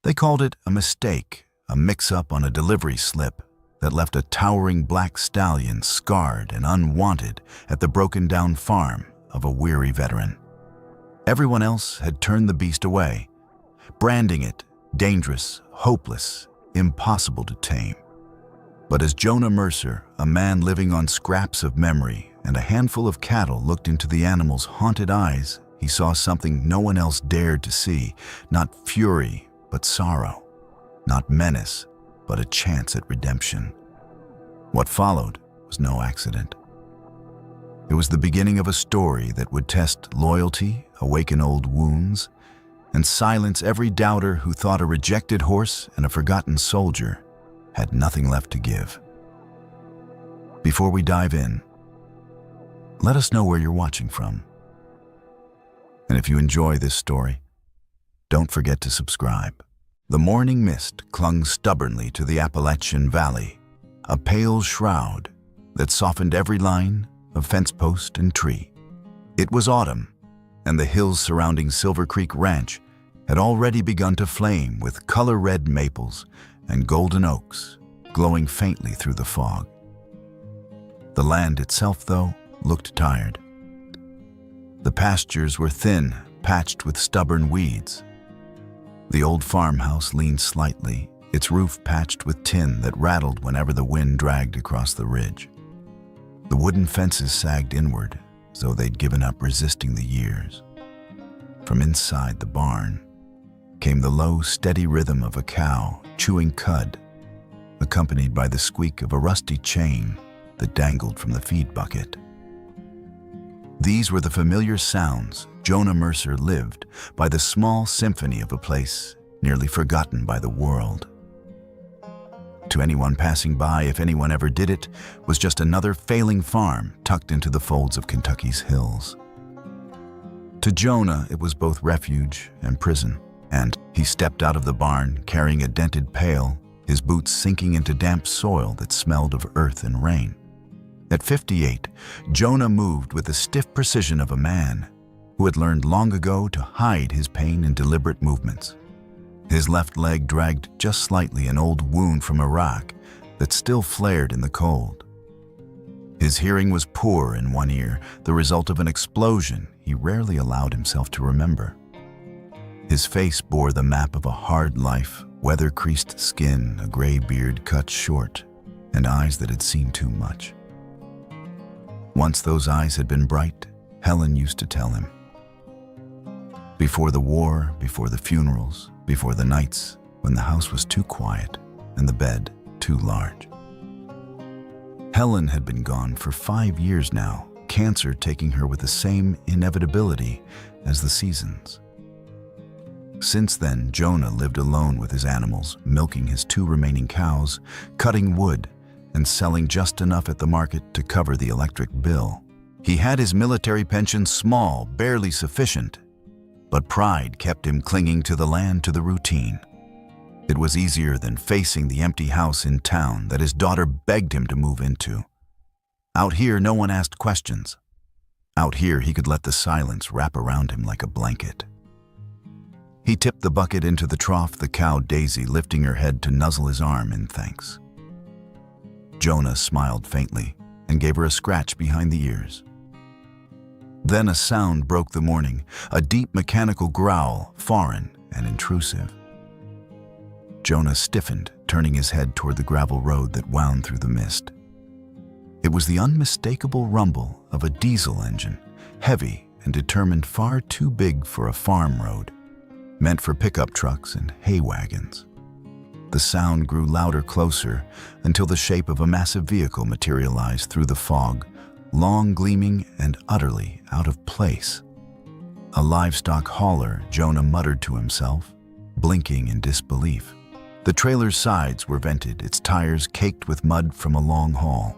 They called it a mistake, a mix-up on a delivery slip that left a towering black stallion scarred and unwanted at the broken-down farm of a weary veteran. Everyone else had turned the beast away, branding it dangerous, hopeless, impossible to tame. But as Jonah Mercer, a man living on scraps of memory and a handful of cattle, looked into the animal's haunted eyes, he saw something no one else dared to see, not fury, but sorrow, not menace, but a chance at redemption. What followed was no accident. It was the beginning of a story that would test loyalty, awaken old wounds, and silence every doubter who thought a rejected horse and a forgotten soldier had nothing left to give. Before we dive in, let us know where you're watching from. And if you enjoy this story, don't forget to subscribe. The morning mist clung stubbornly to the Appalachian Valley, a pale shroud that softened every line of fence post and tree. It was autumn, and the hills surrounding Silver Creek Ranch had already begun to flame with color-red maples and golden oaks glowing faintly through the fog. The land itself, though, looked tired. The pastures were thin, patched with stubborn weeds. The old farmhouse leaned slightly, its roof patched with tin that rattled whenever the wind dragged across the ridge. The wooden fences sagged inward, as though they'd given up resisting the years. From inside the barn came the low, steady rhythm of a cow chewing cud, accompanied by the squeak of a rusty chain that dangled from the feed bucket. These were the familiar sounds Jonah Mercer lived by, the small symphony of a place nearly forgotten by the world. To anyone passing by, if anyone ever did, it was just another failing farm tucked into the folds of Kentucky's hills. To Jonah, it was both refuge and prison, and he stepped out of the barn carrying a dented pail, his boots sinking into damp soil that smelled of earth and rain. At 58, Jonah moved with the stiff precision of a man who had learned long ago to hide his pain in deliberate movements. His left leg dragged just slightly an old wound from Iraq that still flared in the cold. His hearing was poor in one ear, the result of an explosion he rarely allowed himself to remember. His face bore the map of a hard life, weather-creased skin, a gray beard cut short, and eyes that had seen too much. Once those eyes had been bright, Helen used to tell him. Before the war, before the funerals, before the nights when the house was too quiet and the bed too large. Helen had been gone for 5 years now, cancer taking her with the same inevitability as the seasons. Since then, Jonah lived alone with his animals, milking his 2 remaining cows, cutting wood, and selling just enough at the market to cover the electric bill. He had his military pension, small, barely sufficient, but pride kept him clinging to the land, to the routine. It was easier than facing the empty house in town that his daughter begged him to move into. Out here, no one asked questions. Out here, he could let the silence wrap around him like a blanket. He tipped the bucket into the trough, the cow Daisy lifting her head to nuzzle his arm in thanks. Jonah smiled faintly and gave her a scratch behind the ears. Then a sound broke the morning, a deep mechanical growl, foreign and intrusive. Jonah stiffened, turning his head toward the gravel road that wound through the mist. It was the unmistakable rumble of a diesel engine, heavy and determined, far too big for a farm road, meant for pickup trucks and hay wagons. The sound grew louder, closer, until the shape of a massive vehicle materialized through the fog, long gleaming and utterly out of place. A livestock hauler, Jonah muttered to himself, blinking in disbelief. The trailer's sides were vented, its tires caked with mud from a long haul.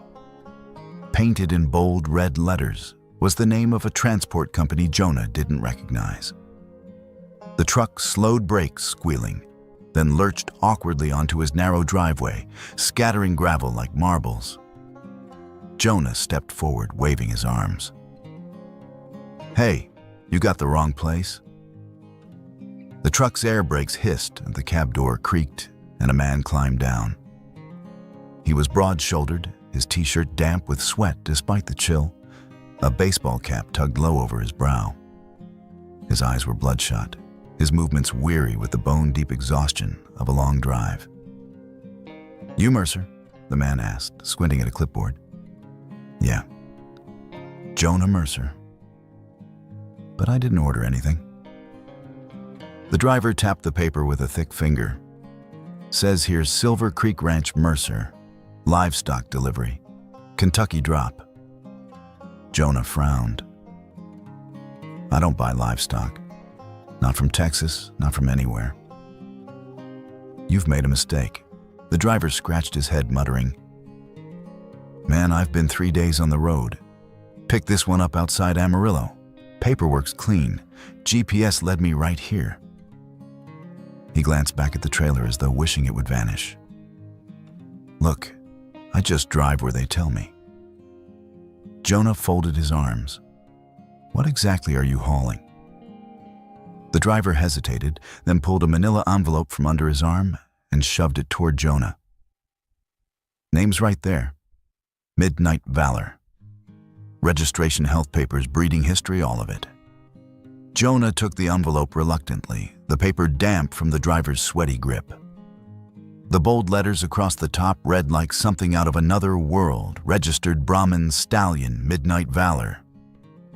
Painted in bold red letters was the name of a transport company Jonah didn't recognize. The truck slowed brakes, squealing, then lurched awkwardly onto his narrow driveway, scattering gravel like marbles. Jonah stepped forward, waving his arms. "Hey, you got the wrong place." The The truck's air brakes hissed and the cab door creaked, and a man climbed down. He was broad-shouldered, his t-shirt damp with sweat despite the chill, a baseball cap tugged low over his brow. His eyes were bloodshot, his movements weary with the bone-deep exhaustion of a long drive. "You, Mercer?" the man asked, squinting at a clipboard. "Yeah. Jonah Mercer. But I didn't order anything." The driver tapped the paper with a thick finger. "Says here Silver Creek Ranch, Mercer. Livestock delivery. Kentucky drop." Jonah frowned. "I don't buy livestock. Not from Texas, not from anywhere." "You've made a mistake." The driver scratched his head, muttering, "Man, I've been 3 days on the road. Picked this one up outside Amarillo. Paperwork's clean. GPS led me right here." He glanced back at the trailer as though wishing it would vanish. "Look, I just drive where they tell me." Jonah folded his arms. "What exactly are you hauling?" The driver hesitated, then pulled a manila envelope from under his arm and shoved it toward Jonah. "Name's right there. Midnight Valor. Registration, health papers, breeding history, all of it." Jonah took the envelope reluctantly, the paper damp from the driver's sweaty grip. The bold letters across the top read like something out of another world: registered Brahmin stallion, Midnight Valor.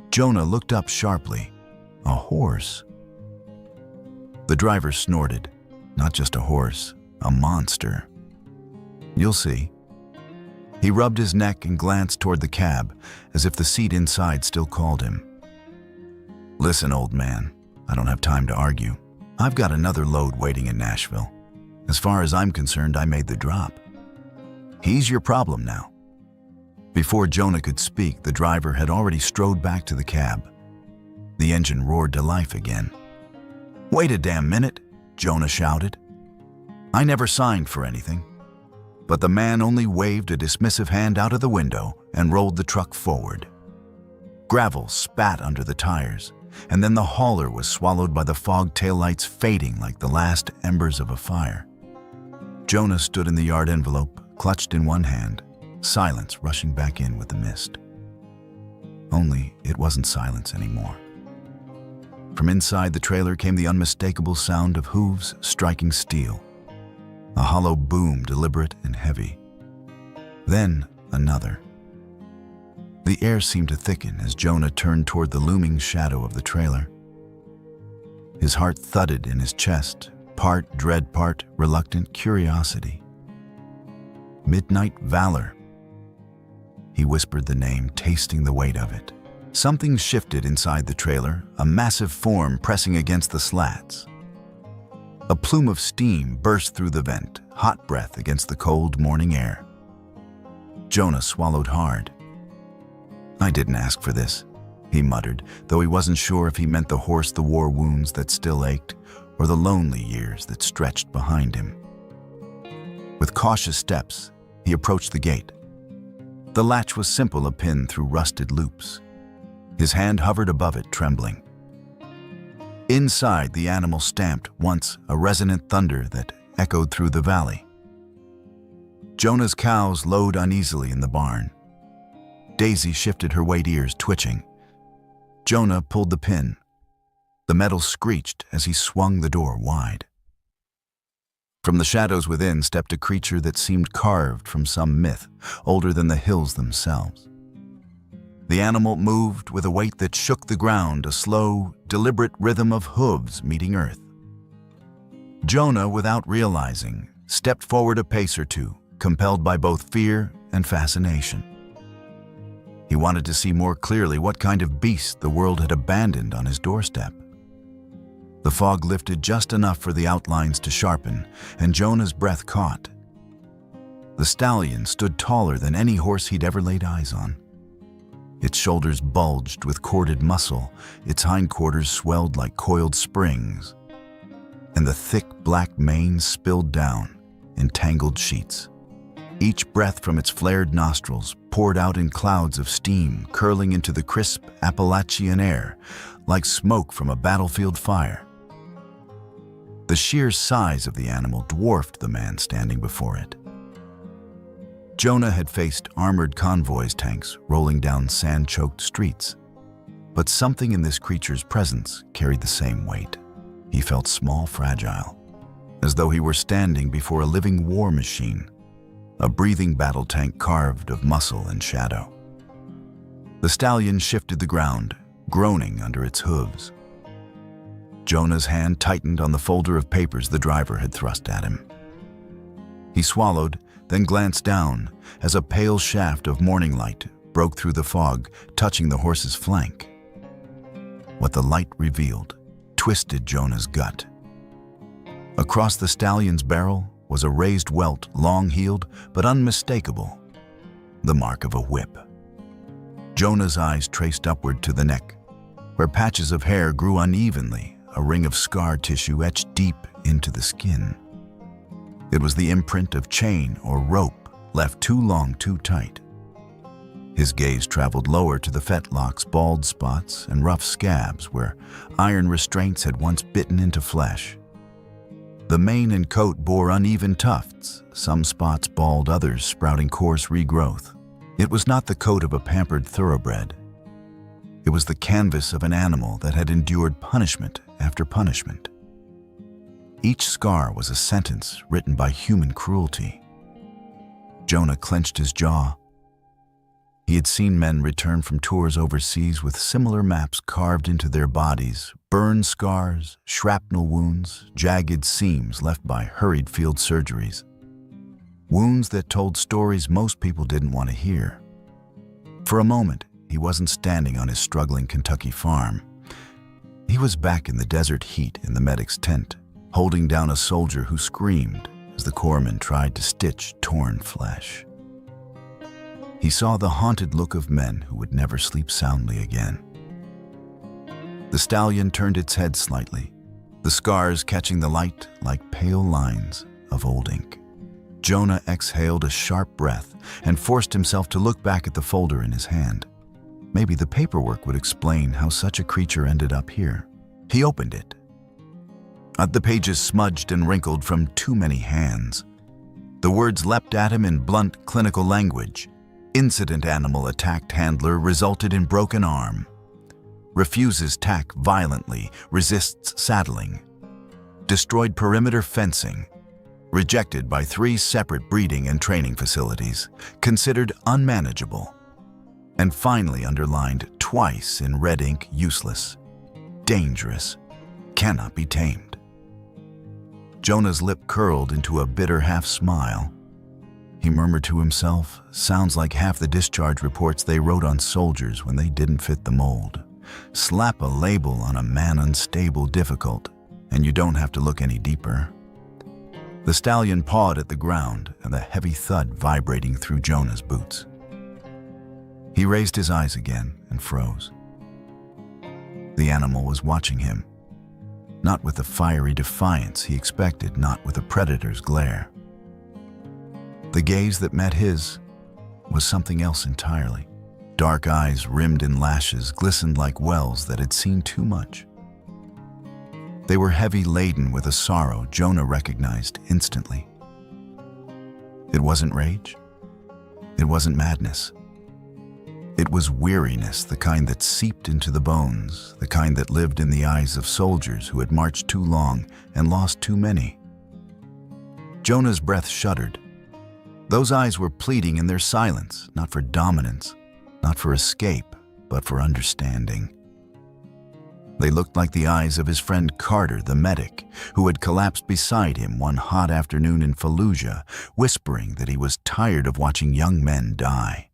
Jonah looked up sharply. A horse. The driver snorted. Not just a horse, a monster. "You'll see." He rubbed his neck and glanced toward the cab, as if the seat inside still called him. "Listen, old man, I don't have time to argue. I've got another load waiting in Nashville. As far as I'm concerned, I made the drop. He's your problem now." Before Jonah could speak, the driver had already strode back to the cab. The engine roared to life again. "Wait a damn minute," Jonah shouted. "I never signed for anything." But the man only waved a dismissive hand out of the window and rolled the truck forward. Gravel spat under the tires, and then the hauler was swallowed by the fog taillights fading like the last embers of a fire. Jonah stood in the yard envelope, clutched in one hand, silence rushing back in with the mist. Only it wasn't silence anymore. From inside the trailer came the unmistakable sound of hooves striking steel. A hollow boom, deliberate and heavy. Then another. The air seemed to thicken as Jonah turned toward the looming shadow of the trailer. His heart thudded in his chest, part dread, part reluctant curiosity. Midnight Valor. He whispered the name, tasting the weight of it. Something shifted inside the trailer, a massive form pressing against the slats. A plume of steam burst through the vent, hot breath against the cold morning air. Jonah swallowed hard. "I didn't ask for this," he muttered, though he wasn't sure if he meant the horse, the war wounds that still ached, or the lonely years that stretched behind him. With cautious steps, he approached the gate. The latch was simple, a pin through rusted loops. His hand hovered above it, trembling. Inside, the animal stamped, once a resonant thunder that echoed through the valley. Jonah's cows lowed uneasily in the barn. Daisy shifted her white ears, twitching. Jonah pulled the pin. The metal screeched as he swung the door wide. From the shadows within stepped a creature that seemed carved from some myth, older than the hills themselves. The animal moved with a weight that shook the ground, a slow, deliberate rhythm of hooves meeting earth. Jonah, without realizing, stepped forward a pace or two, compelled by both fear and fascination. He wanted to see more clearly what kind of beast the world had abandoned on his doorstep. The fog lifted just enough for the outlines to sharpen, and Jonah's breath caught. The stallion stood taller than any horse he'd ever laid eyes on. Its shoulders bulged with corded muscle, its hindquarters swelled like coiled springs, and the thick black mane spilled down in tangled sheets. Each breath from its flared nostrils poured out in clouds of steam, curling into the crisp Appalachian air like smoke from a battlefield fire. The sheer size of the animal dwarfed the man standing before it. Jonah had faced armored convoys tanks rolling down sand-choked streets. But something in this creature's presence carried the same weight. He felt small, fragile, as though he were standing before a living war machine, a breathing battle tank carved of muscle and shadow. The stallion shifted the ground, groaning under its hooves. Jonah's hand tightened on the folder of papers the driver had thrust at him. He swallowed, then glanced down as a pale shaft of morning light broke through the fog, touching the horse's flank. What the light revealed twisted Jonah's gut. Across the stallion's barrel was a raised welt, long-heeled but unmistakable, the mark of a whip. Jonah's eyes traced upward to the neck, where patches of hair grew unevenly, a ring of scar tissue etched deep into the skin. It was the imprint of chain or rope left too long, too tight. His gaze traveled lower to the fetlocks, bald spots, and rough scabs where iron restraints had once bitten into flesh. The mane and coat bore uneven tufts, some spots bald, others sprouting coarse regrowth. It was not the coat of a pampered thoroughbred. It was the canvas of an animal that had endured punishment after punishment. Each scar was a sentence written by human cruelty. Jonah clenched his jaw. He had seen men return from tours overseas with similar maps carved into their bodies, burn scars, shrapnel wounds, jagged seams left by hurried field surgeries. Wounds that told stories most people didn't want to hear. For a moment, he wasn't standing on his struggling Kentucky farm. He was back in the desert heat in the medic's tent, holding down a soldier who screamed as the corpsman tried to stitch torn flesh. He saw the haunted look of men who would never sleep soundly again. The stallion turned its head slightly, the scars catching the light like pale lines of old ink. Jonah exhaled a sharp breath and forced himself to look back at the folder in his hand. Maybe the paperwork would explain how such a creature ended up here. He opened it. The pages smudged and wrinkled from too many hands. The words leapt at him in blunt clinical language. Incident animal attacked handler resulted in broken arm. Refuses tack violently, resists saddling. Destroyed perimeter fencing. Rejected by 3 separate breeding and training facilities. Considered unmanageable. And finally underlined twice in red ink, useless. Dangerous. Cannot be tamed. Jonah's lip curled into a bitter half-smile. He murmured to himself, sounds like half the discharge reports they wrote on soldiers when they didn't fit the mold. Slap a label on a man unstable, difficult, and you don't have to look any deeper. The stallion pawed at the ground, and the heavy thud vibrating through Jonah's boots. He raised his eyes again and froze. The animal was watching him, not with the fiery defiance he expected, not with a predator's glare. The gaze that met his was something else entirely. Dark eyes rimmed in lashes glistened like wells that had seen too much. They were heavy laden with a sorrow Jonah recognized instantly. It wasn't rage. It wasn't madness. It was weariness, the kind that seeped into the bones, the kind that lived in the eyes of soldiers who had marched too long and lost too many. Jonah's breath shuddered. Those eyes were pleading in their silence, not for dominance, not for escape, but for understanding. They looked like the eyes of his friend Carter, the medic, who had collapsed beside him one hot afternoon in Fallujah, whispering that he was tired of watching young men die.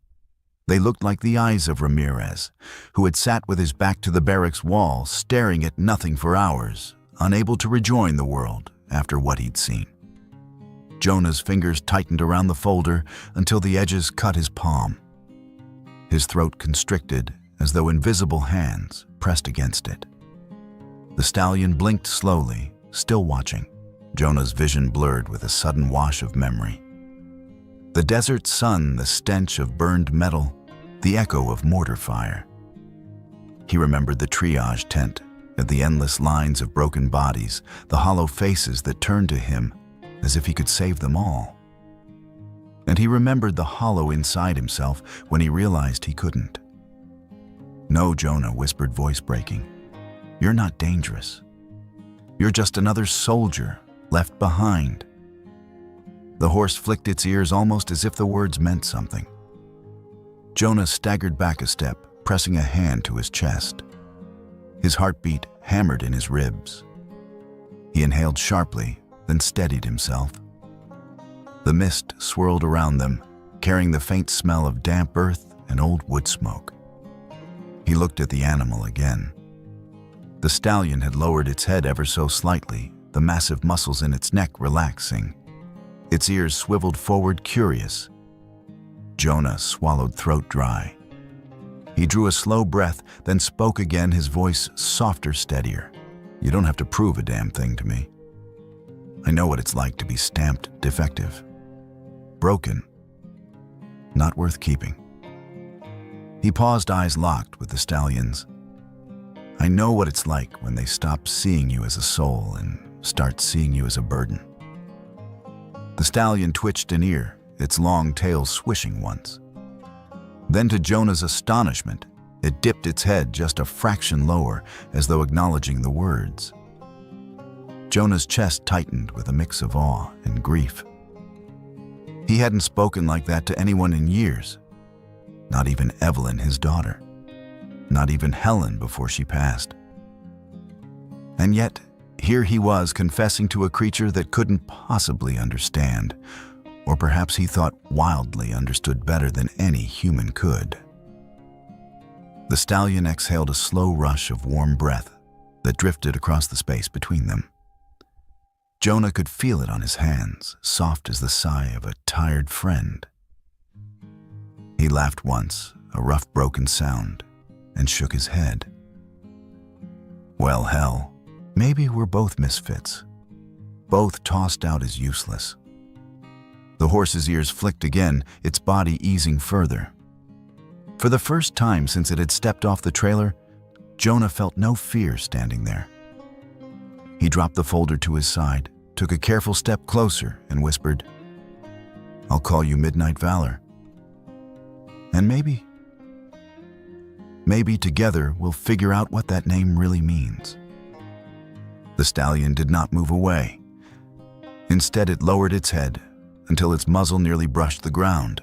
They looked like the eyes of Ramirez, who had sat with his back to the barracks wall, staring at nothing for hours, unable to rejoin the world after what he'd seen. Jonah's fingers tightened around the folder until the edges cut his palm. His throat constricted as though invisible hands pressed against it. The stallion blinked slowly, still watching. Jonah's vision blurred with a sudden wash of memory. The desert sun, the stench of burned metal, the echo of mortar fire. He remembered the triage tent, at the endless lines of broken bodies, the hollow faces that turned to him as if he could save them all. And he remembered the hollow inside himself when he realized he couldn't. "No, Jonah," whispered, voice breaking. "You're not dangerous. You're just another soldier left behind." The horse flicked its ears almost as if the words meant something. Jonah staggered back a step, pressing a hand to his chest. His heartbeat hammered in his ribs. He inhaled sharply, then steadied himself. The mist swirled around them, carrying the faint smell of damp earth and old wood smoke. He looked at the animal again. The stallion had lowered its head ever so slightly, the massive muscles in its neck relaxing. Its ears swiveled forward, curious. Jonah swallowed throat dry. He drew a slow breath, then spoke again, his voice softer, steadier. "You don't have to prove a damn thing to me. I know what it's like to be stamped defective. Broken. Not worth keeping." He paused, eyes locked with the stallion's. "I know what it's like when they stop seeing you as a soul and start seeing you as a burden." The stallion twitched an ear, its long tail swishing once. Then, to Jonah's astonishment, it dipped its head just a fraction lower, as though acknowledging the words. Jonah's chest tightened with a mix of awe and grief. He hadn't spoken like that to anyone in years. Not even Evelyn, his daughter. Not even Helen before she passed. And yet, here he was confessing to a creature that couldn't possibly understand, or perhaps he thought wildly understood better than any human could. The stallion exhaled a slow rush of warm breath that drifted across the space between them. Jonah could feel it on his hands, soft as the sigh of a tired friend. He laughed once, a rough, broken sound, and shook his head. "Well, hell, maybe we're both misfits, both tossed out as useless." The horse's ears flicked again, its body easing further. For the first time since it had stepped off the trailer, Jonah felt no fear standing there. He dropped the folder to his side, took a careful step closer, and whispered, "I'll call you Midnight Valor. And maybe together we'll figure out what that name really means." The stallion did not move away. Instead, it lowered its head until its muzzle nearly brushed the ground.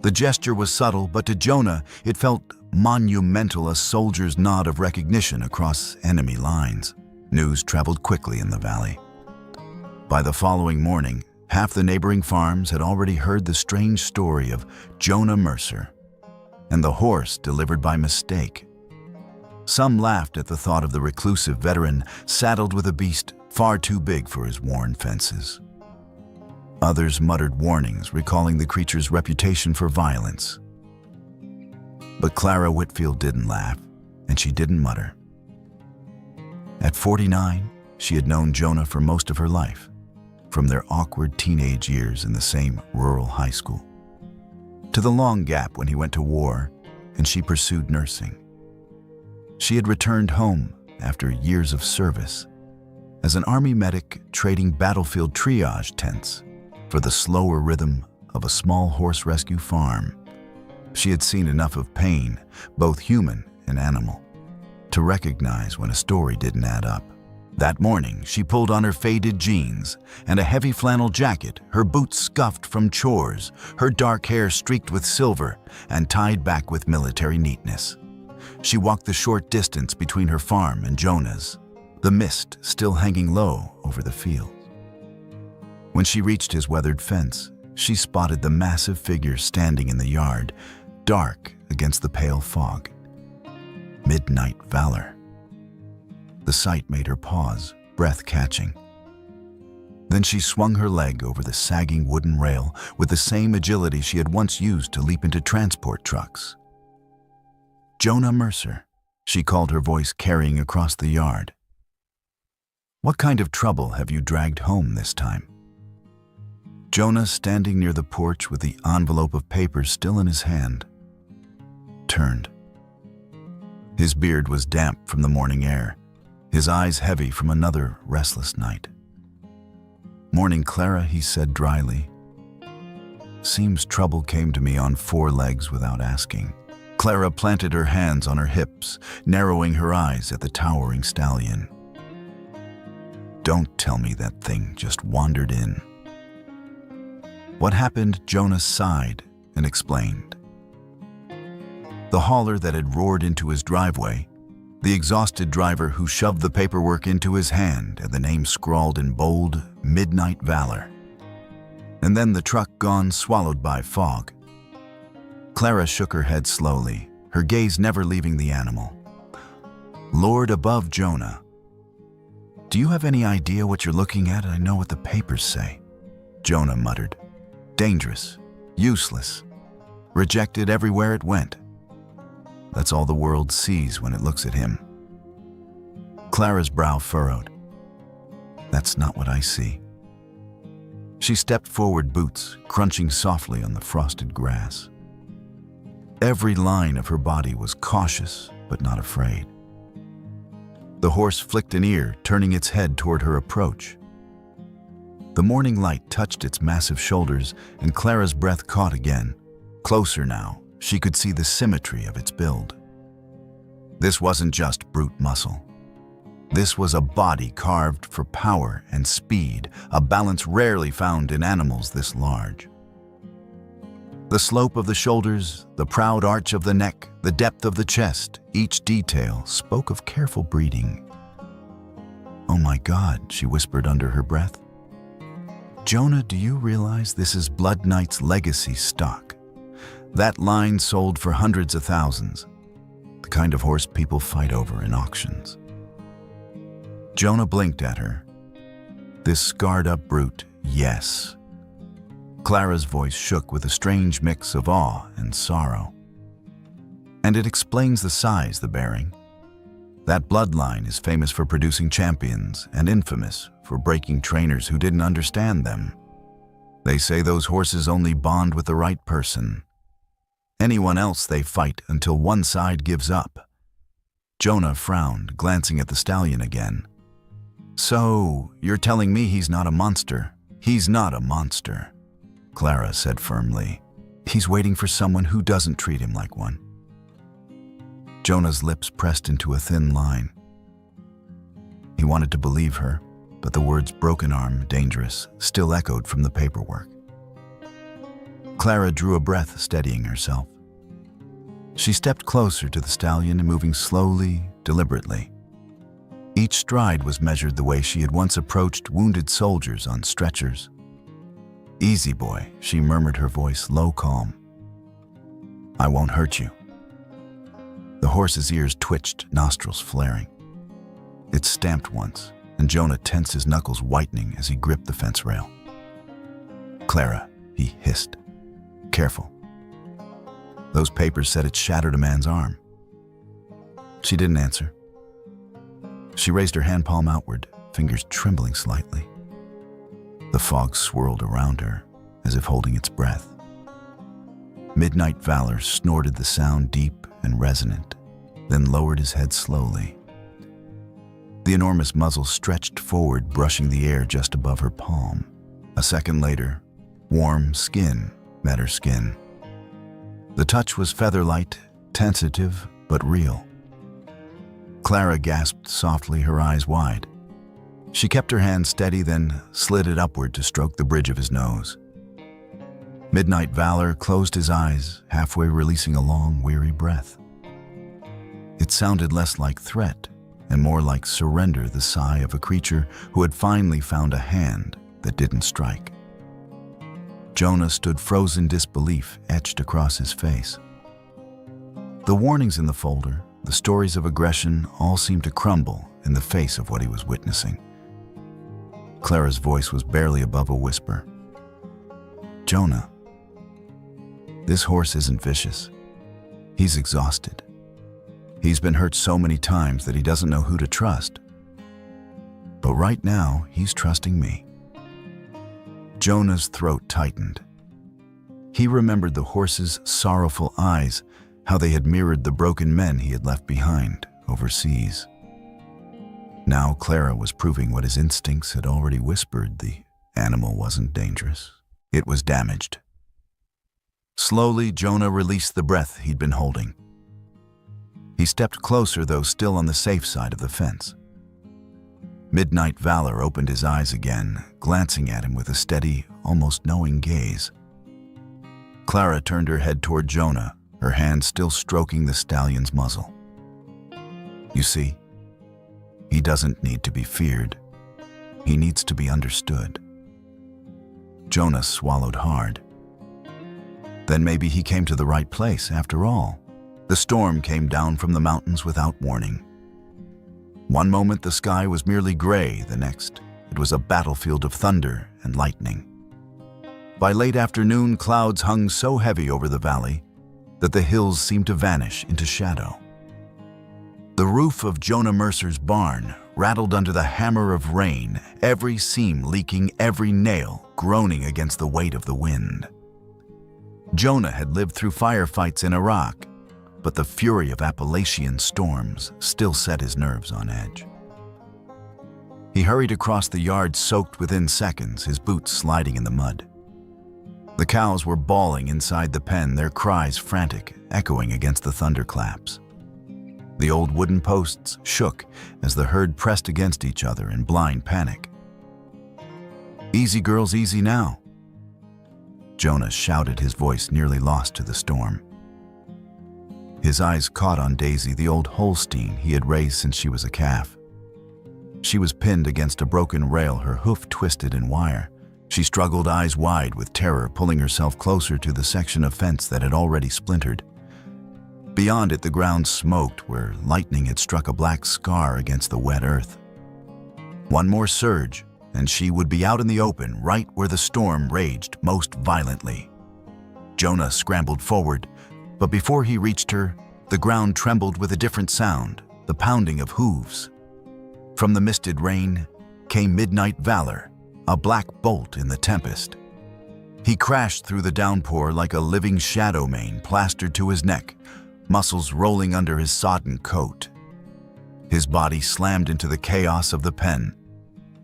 The gesture was subtle, but to Jonah it felt monumental, a soldier's nod of recognition across enemy lines. News traveled quickly in the valley. By the following morning, half the neighboring farms had already heard the strange story of Jonah Mercer and the horse delivered by mistake. Some laughed at the thought of the reclusive veteran saddled with a beast far too big for his worn fences. Others muttered warnings, recalling the creature's reputation for violence. But Clara Whitfield didn't laugh, and she didn't mutter. At 49, she had known Jonah for most of her life, from their awkward teenage years in the same rural high school, to the long gap when he went to war and she pursued nursing. She had returned home after years of service as an army medic trading battlefield triage tents for the slower rhythm of a small horse rescue farm. She had seen enough of pain, both human and animal, to recognize when a story didn't add up. That morning, she pulled on her faded jeans and a heavy flannel jacket, her boots scuffed from chores, her dark hair streaked with silver and tied back with military neatness. She walked the short distance between her farm and Jonah's, the mist still hanging low over the fields. When she reached his weathered fence, she spotted the massive figure standing in the yard, dark against the pale fog. Midnight Valor. The sight made her pause, breath catching. Then she swung her leg over the sagging wooden rail with the same agility she had once used to leap into transport trucks. "Jonah Mercer," she called, her voice carrying across the yard. "What kind of trouble have you dragged home this time?" Jonah, standing near the porch with the envelope of papers still in his hand, turned. His beard was damp from the morning air, his eyes heavy from another restless night. "Morning, Clara," he said dryly. "Seems trouble came to me on 4 legs without asking." Clara planted her hands on her hips, narrowing her eyes at the towering stallion. "Don't tell me that thing just wandered in." What happened, Jonah sighed and explained. The hauler that had roared into his driveway, the exhausted driver who shoved the paperwork into his hand and the name scrawled in bold, Midnight Valor. And then the truck gone, swallowed by fog. Clara shook her head slowly, her gaze never leaving the animal. "Lord above, Jonah. Do you have any idea what you're looking at? I know what the papers say." Jonah muttered. "Dangerous, useless, rejected everywhere it went. That's all the world sees when it looks at him." Clara's brow furrowed. "That's not what I see." She stepped forward, boots crunching softly on the frosted grass. Every line of her body was cautious but not afraid. The horse flicked an ear, turning its head toward her approach. The morning light touched its massive shoulders, and Clara's breath caught again. Closer now, she could see the symmetry of its build. This wasn't just brute muscle. This was a body carved for power and speed, a balance rarely found in animals this large. The slope of the shoulders, the proud arch of the neck, the depth of the chest, each detail spoke of careful breeding. "Oh my God," she whispered under her breath. "Jonah, do you realize this is Blood Knight's legacy stock? That line sold for hundreds of thousands, the kind of horse people fight over in auctions." Jonah blinked at her. "This scarred-up brute, yes." Clara's voice shook with a strange mix of awe and sorrow. "And it explains the size, the bearing. That bloodline is famous for producing champions and infamous for breaking trainers who didn't understand them. They say those horses only bond with the right person. Anyone else they fight until one side gives up." Jonah frowned, glancing at the stallion again. "So, you're telling me he's not a monster?" "He's not a monster," Clara said firmly. "He's waiting for someone who doesn't treat him like one." Jonah's lips pressed into a thin line. He wanted to believe her, but the words "broken arm, dangerous" still echoed from the paperwork. Clara drew a breath, steadying herself. She stepped closer to the stallion, moving slowly, deliberately. Each stride was measured the way she had once approached wounded soldiers on stretchers. "Easy, boy," she murmured, her voice low, calm. "I won't hurt you." The horse's ears twitched, nostrils flaring. It stamped once, and Jonah tensed his knuckles, whitening as he gripped the fence rail. "Clara," he hissed. "Careful. Those papers said it shattered a man's arm." She didn't answer. She raised her hand palm outward, fingers trembling slightly. The fog swirled around her, as if holding its breath. Midnight Valor snorted the sound deep and resonant, then lowered his head slowly. The enormous muzzle stretched forward, brushing the air just above her palm. A second later, warm skin met her skin. The touch was feather-light, tentative, but real. Clara gasped softly, her eyes wide. She kept her hand steady, then slid it upward to stroke the bridge of his nose. Midnight Valor closed his eyes, halfway releasing a long, weary breath. It sounded less like threat and more like surrender, the sigh of a creature who had finally found a hand that didn't strike. Jonah stood frozen, disbelief etched across his face. The warnings in the folder, the stories of aggression, all seemed to crumble in the face of what he was witnessing. Clara's voice was barely above a whisper. "Jonah, this horse isn't vicious. He's exhausted. He's been hurt so many times that he doesn't know who to trust. But right now, he's trusting me." Jonah's throat tightened. He remembered the horse's sorrowful eyes, how they had mirrored the broken men he had left behind overseas. Now Clara was proving what his instincts had already whispered. The animal wasn't dangerous. It was damaged. Slowly, Jonah released the breath he'd been holding. He stepped closer, though still on the safe side of the fence. Midnight Valor opened his eyes again, glancing at him with a steady, almost knowing gaze. Clara turned her head toward Jonah, her hand still stroking the stallion's muzzle. You see, he doesn't need to be feared. He needs to be understood. Jonah swallowed hard. Then maybe he came to the right place after all. The storm came down from the mountains without warning. One moment the sky was merely gray, the next it was a battlefield of thunder and lightning. By late afternoon, clouds hung so heavy over the valley that the hills seemed to vanish into shadow. The roof of Jonah Mercer's barn rattled under the hammer of rain, every seam leaking, every nail groaning against the weight of the wind. Jonah had lived through firefights in Iraq, but the fury of Appalachian storms still set his nerves on edge. He hurried across the yard, soaked within seconds, his boots sliding in the mud. The cows were bawling inside the pen, their cries frantic, echoing against the thunderclaps. The old wooden posts shook as the herd pressed against each other in blind panic. "Easy, girls, easy now," Jonah shouted, his voice nearly lost to the storm. His eyes caught on Daisy, the old Holstein he had raised since she was a calf. She was pinned against a broken rail, her hoof twisted in wire. She struggled, eyes wide with terror, pulling herself closer to the section of fence that had already splintered. Beyond it, the ground smoked where lightning had struck a black scar against the wet earth. One more surge, and she would be out in the open, right where the storm raged most violently. Jonah scrambled forward, but before he reached her, the ground trembled with a different sound, the pounding of hooves. From the misted rain came Midnight Valor, a black bolt in the tempest. He crashed through the downpour like a living shadow mane plastered to his neck, muscles rolling under his sodden coat. His body slammed into the chaos of the pen,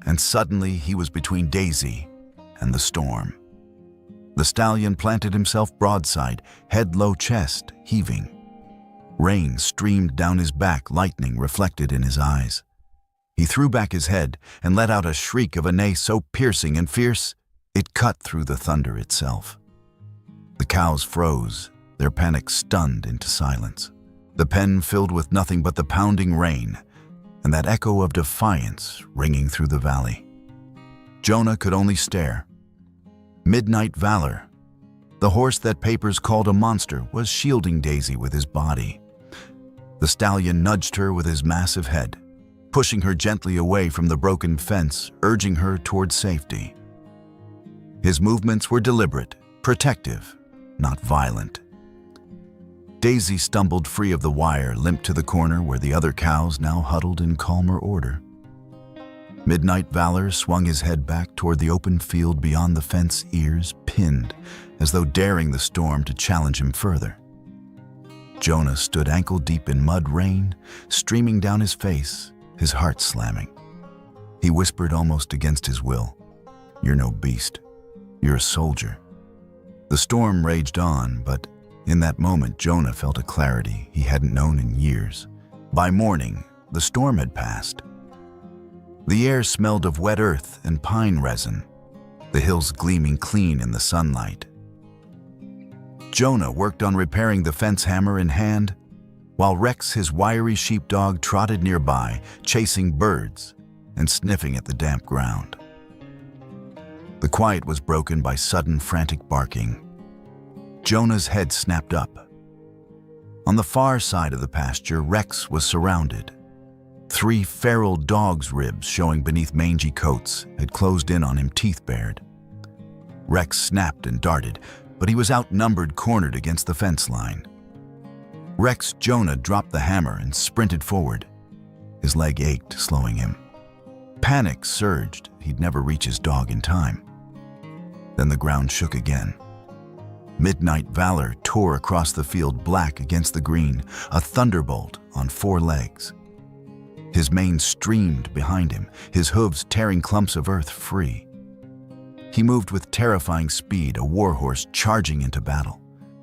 and suddenly he was between Daisy and the storm. The stallion planted himself broadside, head low, chest heaving. Rain streamed down his back, lightning reflected in his eyes. He threw back his head and let out a shriek of a neigh so piercing and fierce it cut through the thunder itself. The cows froze, their panic stunned into silence. The pen filled with nothing but the pounding rain and that echo of defiance ringing through the valley. Jonah could only stare. Midnight Valor, the horse that papers called a monster, was shielding Daisy with his body. The stallion nudged her with his massive head, pushing her gently away from the broken fence, urging her toward safety. His movements were deliberate, protective, not violent. Daisy stumbled free of the wire, limped to the corner where the other cows now huddled in calmer order. Midnight Valor swung his head back toward the open field beyond the fence, ears pinned, as though daring the storm to challenge him further. Jonah stood ankle-deep in mud, rain streaming down his face, his heart slamming. He whispered almost against his will, "You're no beast. You're a soldier." The storm raged on, but in that moment Jonah felt a clarity he hadn't known in years. By morning, the storm had passed. The air smelled of wet earth and pine resin, the hills gleaming clean in the sunlight. Jonah worked on repairing the fence, hammer in hand, while Rex, his wiry sheepdog, trotted nearby, chasing birds and sniffing at the damp ground. The quiet was broken by sudden frantic barking. Jonah's head snapped up. On the far side of the pasture, Rex was surrounded. 3 feral dogs' ribs showing beneath mangy coats had closed in on him, teeth bared. Rex snapped and darted, but he was outnumbered, cornered against the fence line. Jonah dropped the hammer and sprinted forward. His leg ached, slowing him. Panic surged. He'd never reach his dog in time. Then the ground shook again. Midnight Valor tore across the field, black against the green, a thunderbolt on 4 legs. His mane streamed behind him, his hooves tearing clumps of earth free. He moved with terrifying speed, a warhorse charging into battle.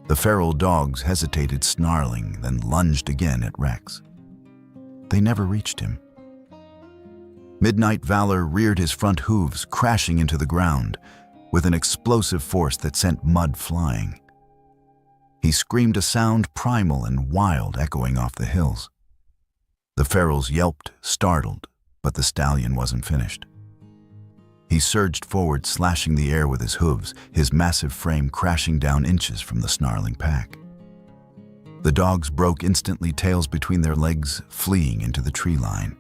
The feral dogs hesitated, snarling, then lunged again at Rex. They never reached him. Midnight Valor reared his front hooves, crashing into the ground with an explosive force that sent mud flying. He screamed a sound primal and wild, echoing off the hills. The ferals yelped, startled, but the stallion wasn't finished. He surged forward, slashing the air with his hooves, his massive frame crashing down inches from the snarling pack. The dogs broke instantly, tails between their legs, fleeing into the tree line.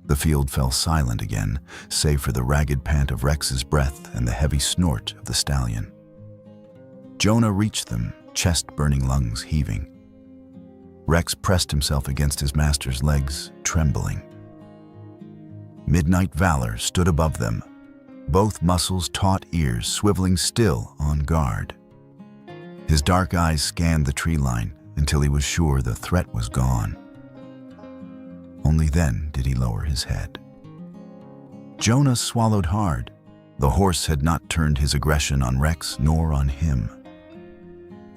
The field fell silent again, save for the ragged pant of Rex's breath and the heavy snort of the stallion. Jonah reached them, chest-burning lungs heaving. Rex pressed himself against his master's legs, trembling. Midnight Valor stood above them, both muscles, taut ears swiveling still, on guard. His dark eyes scanned the tree line until he was sure the threat was gone. Only then did he lower his head. Jonah swallowed hard. The horse had not turned his aggression on Rex nor on him.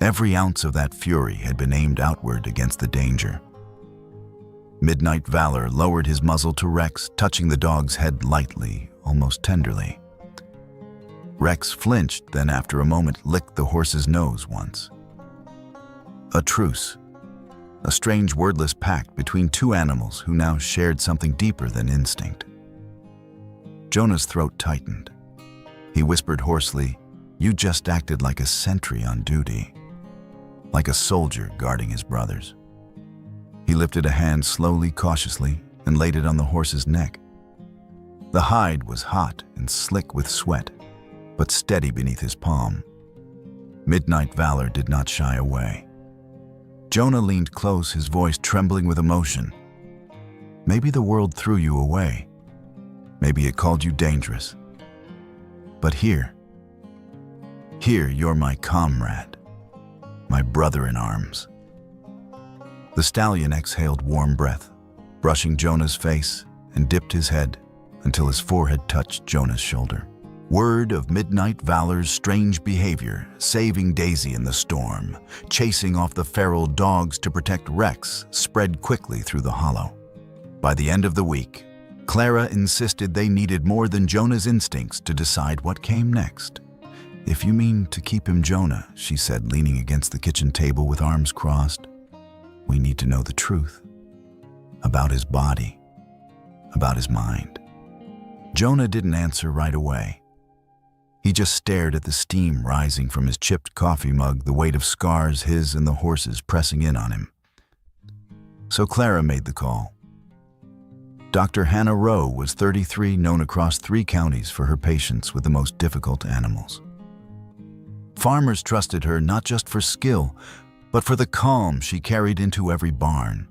Every ounce of that fury had been aimed outward against the danger. Midnight Valor lowered his muzzle to Rex, touching the dog's head lightly, almost tenderly. Rex flinched, then after a moment licked the horse's nose once. A truce. A strange wordless pact between two animals who now shared something deeper than instinct. Jonah's throat tightened. He whispered hoarsely, "You just acted like a sentry on duty, like a soldier guarding his brothers." He lifted a hand slowly, cautiously, and laid it on the horse's neck. The hide was hot and slick with sweat, but steady beneath his palm. Midnight Valor did not shy away. Jonah leaned close, his voice trembling with emotion. "Maybe the world threw you away. Maybe it called you dangerous. But here you're my comrade, my brother in arms." The stallion exhaled warm breath, brushing Jonah's face, and dipped his head until his forehead touched Jonah's shoulder. Word of Midnight Valor's strange behavior, saving Daisy in the storm, chasing off the feral dogs to protect Rex, spread quickly through the hollow. By the end of the week, Clara insisted they needed more than Jonah's instincts to decide what came next. "If you mean to keep him, Jonah," she said, leaning against the kitchen table with arms crossed, "we need to know the truth. About his body, about his mind." Jonah didn't answer right away. He just stared at the steam rising from his chipped coffee mug, the weight of scars, his and the horse's, pressing in on him. So Clara made the call. Dr. Hannah Rowe was 33, known across 3 counties for her patience with the most difficult animals. Farmers trusted her not just for skill, but for the calm she carried into every barn.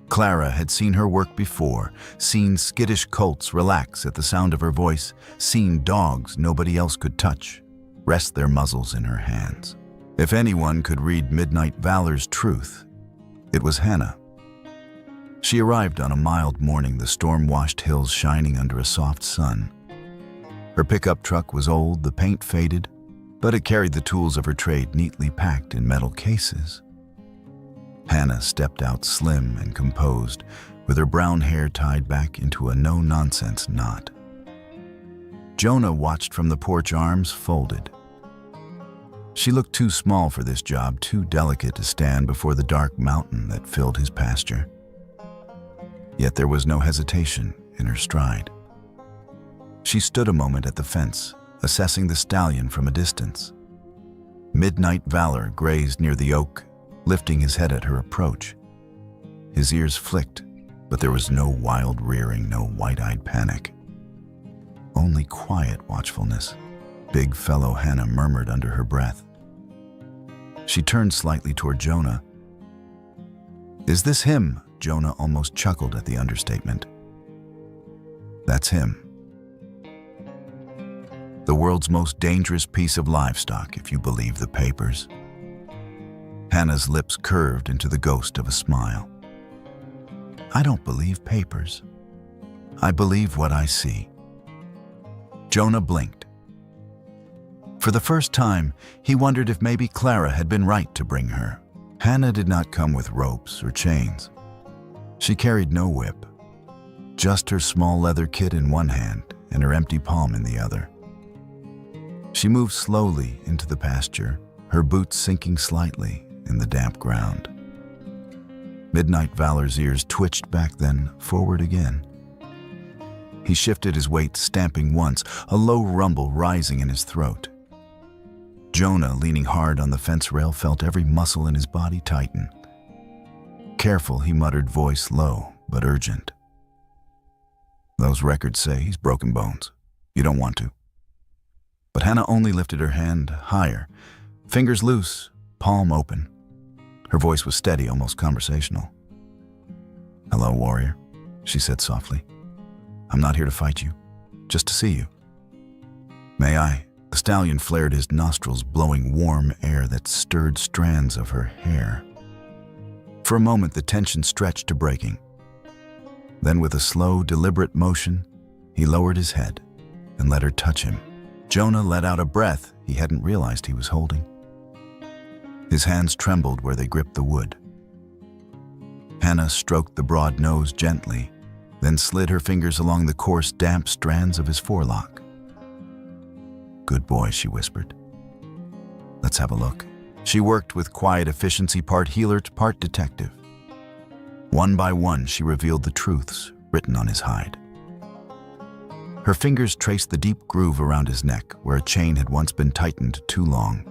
Clara had seen her work before, seen skittish colts relax at the sound of her voice, seen dogs nobody else could touch rest their muzzles in her hands. If anyone could read Midnight Valor's truth, it was Hannah. She arrived on a mild morning, the storm-washed hills shining under a soft sun. Her pickup truck was old, the paint faded, but it carried the tools of her trade neatly packed in metal cases. Hannah stepped out slim and composed, with her brown hair tied back into a no-nonsense knot. Jonah watched from the porch, arms folded. She looked too small for this job, too delicate to stand before the dark mountain that filled his pasture. Yet there was no hesitation in her stride. She stood a moment at the fence, assessing the stallion from a distance. Midnight Valor grazed near the oak, lifting his head at her approach. His ears flicked, but there was no wild rearing, no wide-eyed panic. Only quiet watchfulness, big fellow Hannah murmured under her breath. She turned slightly toward Jonah. "Is this him?" Jonah almost chuckled at the understatement. "That's him. The world's most dangerous piece of livestock, if you believe the papers." Hannah's lips curved into the ghost of a smile. I don't believe papers. I believe what I see." Jonah blinked. For the first time, he wondered if maybe Clara had been right to bring her. Hannah did not come with ropes or chains. She carried no whip, just her small leather kit in one hand and her empty palm in the other. She moved slowly into the pasture, her boots sinking slightly in the damp ground. Midnight Valor's ears twitched back, then forward again. He shifted his weight, stamping once, a low rumble rising in his throat. Jonah, leaning hard on the fence rail, felt every muscle in his body tighten. Careful, he muttered, voice low but urgent. "Those records say he's broken bones. You don't want to." But Hannah only lifted her hand higher, fingers loose, palm open. Her voice was steady, almost conversational. "Hello, warrior," she said softly. "I'm not here to fight you, just to see you." "May I?" The stallion flared his nostrils, blowing warm air that stirred strands of her hair. For a moment, the tension stretched to breaking. Then, with a slow, deliberate motion, he lowered his head and let her touch him. Jonah let out a breath he hadn't realized he was holding. His hands trembled where they gripped the wood. Hannah stroked the broad nose gently, then slid her fingers along the coarse, damp strands of his forelock. "Good boy," she whispered. "Let's have a look." She worked with quiet efficiency, part healer, part detective. One by one, she revealed the truths written on his hide. Her fingers traced the deep groove around his neck, where a chain had once been tightened too long.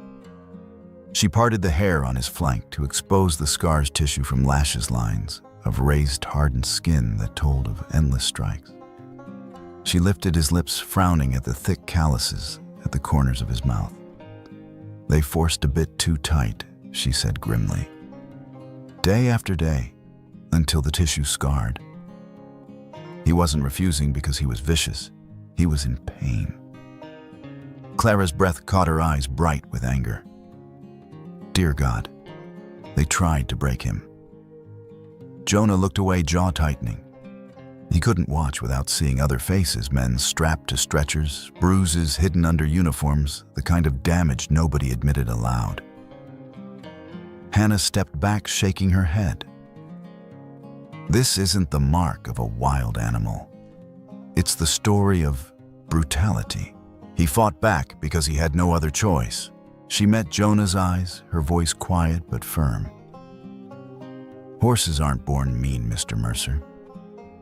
She parted the hair on his flank to expose the scar's tissue from lashes lines of raised, hardened skin that told of endless strikes. She lifted his lips, frowning at the thick calluses at the corners of his mouth. "They forced a bit too tight," she said grimly. "Day after day, until the tissue scarred." He wasn't refusing because he was vicious. He was in pain. Clara's breath caught her eyes, bright with anger. Dear God, they tried to break him. Jonah looked away, jaw tightening. He couldn't watch without seeing other faces, men strapped to stretchers, bruises hidden under uniforms, the kind of damage nobody admitted aloud. Hannah stepped back, shaking her head. This isn't the mark of a wild animal. It's the story of brutality. He fought back because he had no other choice. She met Jonah's eyes, her voice quiet but firm. Horses aren't born mean, Mr. Mercer.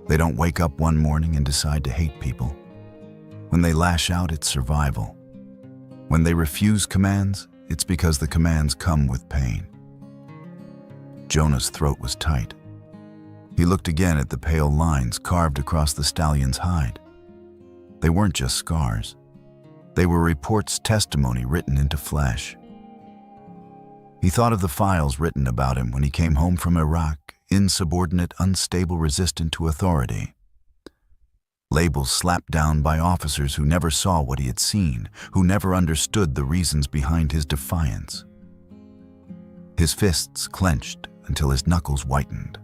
They don't wake up one morning and decide to hate people. When they lash out, it's survival. When they refuse commands, it's because the commands come with pain. Jonah's throat was tight. He looked again at the pale lines carved across the stallion's hide. They weren't just scars. They were reports, testimony written into flesh. He thought of the files written about him when he came home from Iraq, insubordinate, unstable, resistant to authority. Labels slapped down by officers who never saw what he had seen, who never understood the reasons behind his defiance. His fists clenched until his knuckles whitened.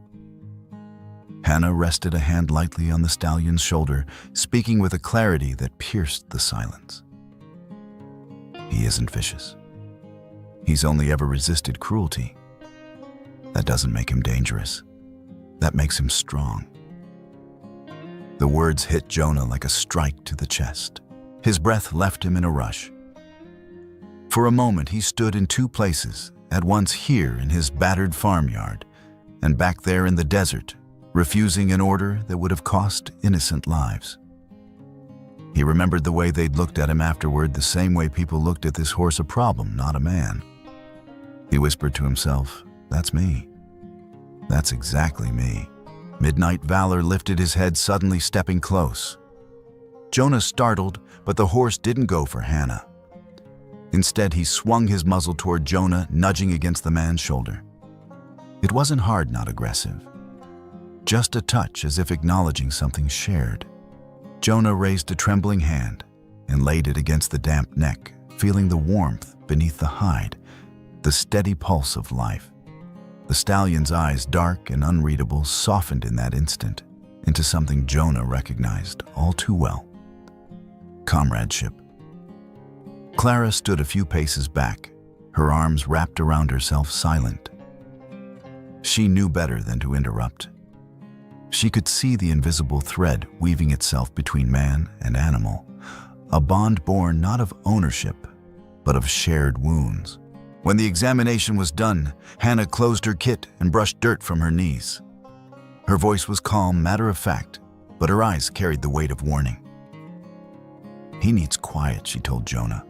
Hannah rested a hand lightly on the stallion's shoulder, speaking with a clarity that pierced the silence. He isn't vicious. He's only ever resisted cruelty. That doesn't make him dangerous. That makes him strong. The words hit Jonah like a strike to the chest. His breath left him in a rush. For a moment, he stood in two places, at once here in his battered farmyard, and back there in the desert, refusing an order that would have cost innocent lives. He remembered the way they'd looked at him afterward, the same way people looked at this horse, a problem, not a man. He whispered to himself, "That's me. That's exactly me." Midnight Valor lifted his head, suddenly stepping close. Jonah startled, but the horse didn't go for Hannah. Instead, he swung his muzzle toward Jonah, nudging against the man's shoulder. It wasn't hard, not aggressive. Just a touch, as if acknowledging something shared. Jonah raised a trembling hand and laid it against the damp neck, feeling the warmth beneath the hide, the steady pulse of life. The stallion's eyes, dark and unreadable, softened in that instant into something Jonah recognized all too well: comradeship. Clara stood a few paces back, her arms wrapped around herself, silent. She knew better than to interrupt. She could see the invisible thread weaving itself between man and animal, a bond born not of ownership, but of shared wounds. When the examination was done, Hannah closed her kit and brushed dirt from her knees. Her voice was calm, matter-of-fact, but her eyes carried the weight of warning. "He needs quiet," she told Jonah.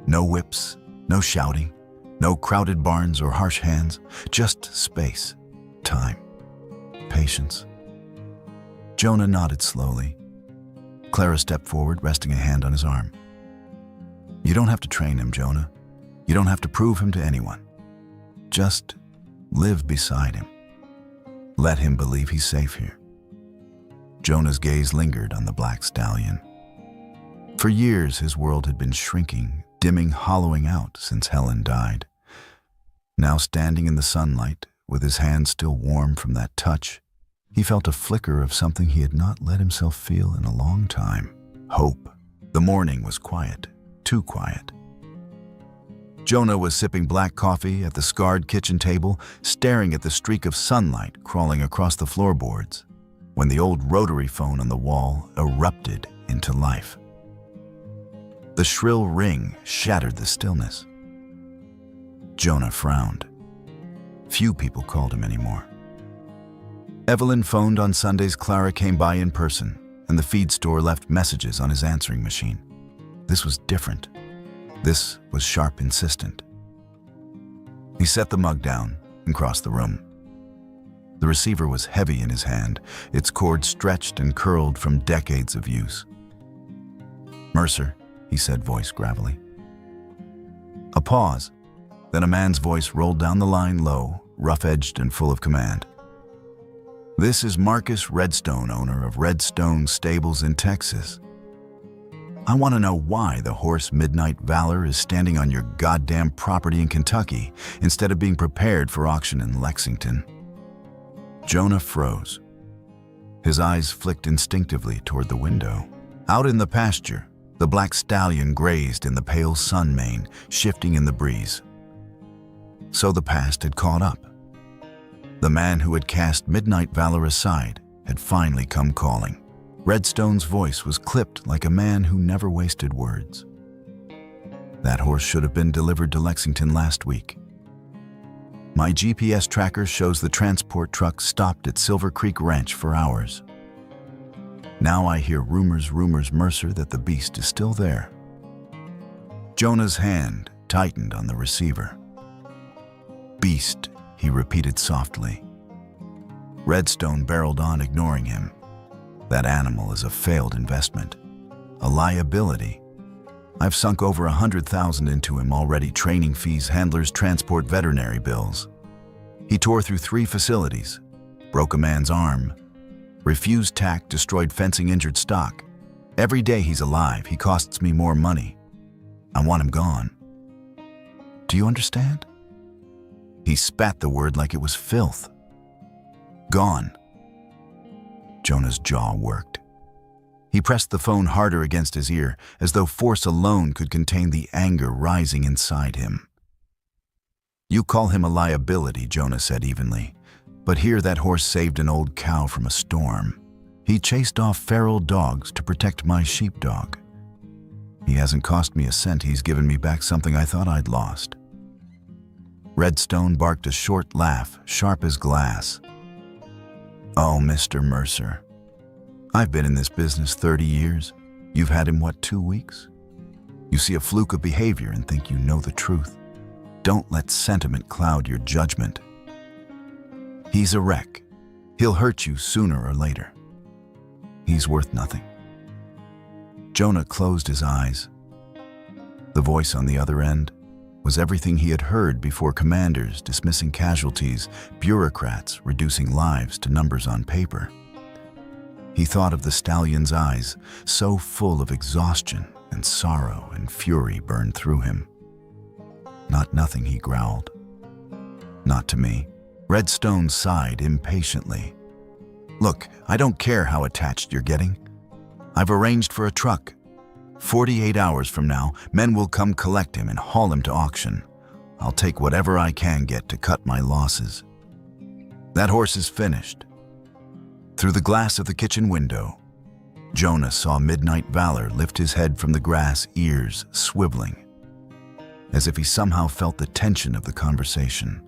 "No whips, no shouting, no crowded barns or harsh hands, just space, time, patience." Jonah nodded slowly. Clara stepped forward, resting a hand on his arm. "You don't have to train him, Jonah. You don't have to prove him to anyone. Just live beside him. Let him believe he's safe here." Jonah's gaze lingered on the black stallion. For years, his world had been shrinking, dimming, hollowing out since Helen died. Now, standing in the sunlight, with his hands still warm from that touch, he felt a flicker of something he had not let himself feel in a long time: hope. The morning was quiet, too quiet. Jonah was sipping black coffee at the scarred kitchen table, staring at the streak of sunlight crawling across the floorboards, when the old rotary phone on the wall erupted into life. The shrill ring shattered the stillness. Jonah frowned. Few people called him anymore. Evelyn phoned on Sundays. Clara came by in person, and the feed store left messages on his answering machine. This was different. This was sharp, insistent. He set the mug down and crossed the room. The receiver was heavy in his hand, its cord stretched and curled from decades of use. "Mercer," he said, voice gravelly. A pause, then a man's voice rolled down the line, low, rough-edged and full of command. "This is Marcus Redstone, owner of Redstone Stables in Texas. I want to know why the horse Midnight Valor is standing on your goddamn property in Kentucky instead of being prepared for auction in Lexington." Jonah froze. His eyes flicked instinctively toward the window. Out in the pasture, the black stallion grazed in the pale sun mane, shifting in the breeze. So the past had caught up. The man who had cast Midnight Valor aside had finally come calling. Redstone's voice was clipped like a man who never wasted words. "That horse should have been delivered to Lexington last week. My GPS tracker shows the transport truck stopped at Silver Creek Ranch for hours. Now I hear rumors, Mercer, that the beast is still there." Jonah's hand tightened on the receiver. "Beast," he repeated softly. Redstone barreled on, ignoring him. "That animal is a failed investment, a liability. I've sunk over $100,000 into him already: training fees, handlers, transport, veterinary bills. He tore through 3 facilities, broke a man's arm, refused tack, destroyed fencing, injured stock. Every day he's alive, he costs me more money. I want him gone. Do you understand?" He spat the word like it was filth. "Gone." Jonah's jaw worked. He pressed the phone harder against his ear, as though force alone could contain the anger rising inside him. "You call him a liability," Jonah said evenly, "but here that horse saved an old cow from a storm. He chased off feral dogs to protect my sheepdog. He hasn't cost me a cent. He's given me back something I thought I'd lost." Redstone barked a short laugh, sharp as glass. "Oh, Mr. Mercer, I've been in this business 30 years. You've had him, what, 2 weeks? You see a fluke of behavior and think you know the truth. Don't let sentiment cloud your judgment. He's a wreck. He'll hurt you sooner or later. He's worth nothing." Jonah closed his eyes. The voice on the other end was everything he had heard before: commanders dismissing casualties, bureaucrats reducing lives to numbers on paper. He thought of the stallion's eyes, so full of exhaustion and sorrow and fury, burned through him. "Not nothing," he growled. "Not to me. Redstone sighed impatiently. Look, I don't care how attached you're getting. I've arranged for a truck. 48 hours from now, men will come collect him and haul him to auction. I'll take whatever I can get to cut my losses. That horse is finished. Through the glass of the kitchen window, Jonah saw Midnight Valor lift his head from the grass, ears swiveling, as if he somehow felt the tension of the conversation.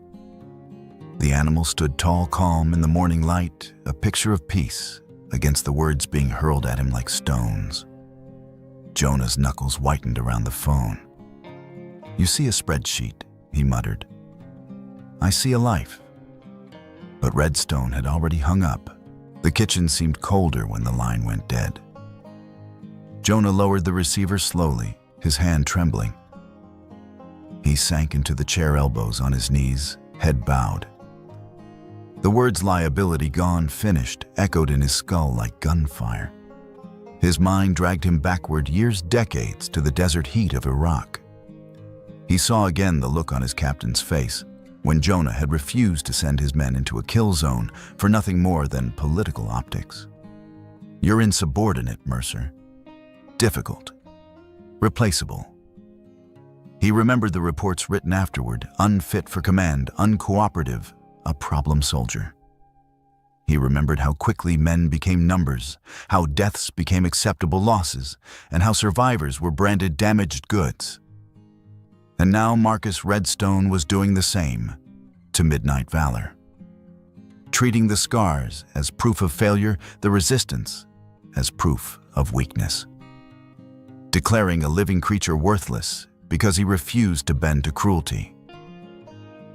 The animal stood tall, calm in the morning light, a picture of peace against the words being hurled at him like stones. Jonah's knuckles whitened around the phone. "You see a spreadsheet," he muttered. "I see a life." But Redstone had already hung up. The kitchen seemed colder when the line went dead. Jonah lowered the receiver slowly, his hand trembling. He sank into the chair, elbows on his knees, head bowed. The words "liability gone, finished" echoed in his skull like gunfire. His mind dragged him backward years, decades, to the desert heat of Iraq. He saw again the look on his captain's face when Jonah had refused to send his men into a kill zone for nothing more than political optics. "You're insubordinate, Mercer. Difficult. Replaceable." He remembered the reports written afterward: unfit for command, uncooperative, a problem soldier. He remembered how quickly men became numbers, how deaths became acceptable losses, and how survivors were branded damaged goods. And now Marcus Redstone was doing the same to Midnight Valor, treating the scars as proof of failure, the resistance as proof of weakness, declaring a living creature worthless because he refused to bend to cruelty.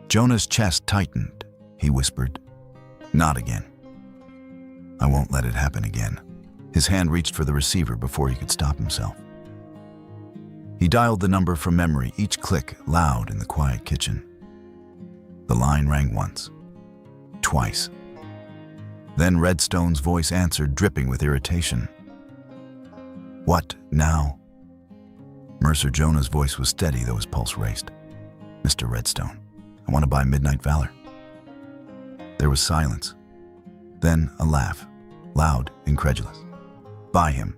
Jonah's chest tightened. He whispered, "Not again. I won't let it happen again." His hand reached for the receiver before he could stop himself. He dialed the number from memory, each click loud in the quiet kitchen. The line rang once, twice. Then Redstone's voice answered, dripping with irritation. "What now?" Mercer Jonah's voice was steady, though his pulse raced. "Mr. Redstone, I want to buy Midnight Valor." There was silence. Then a laugh, loud, incredulous. "Buy him.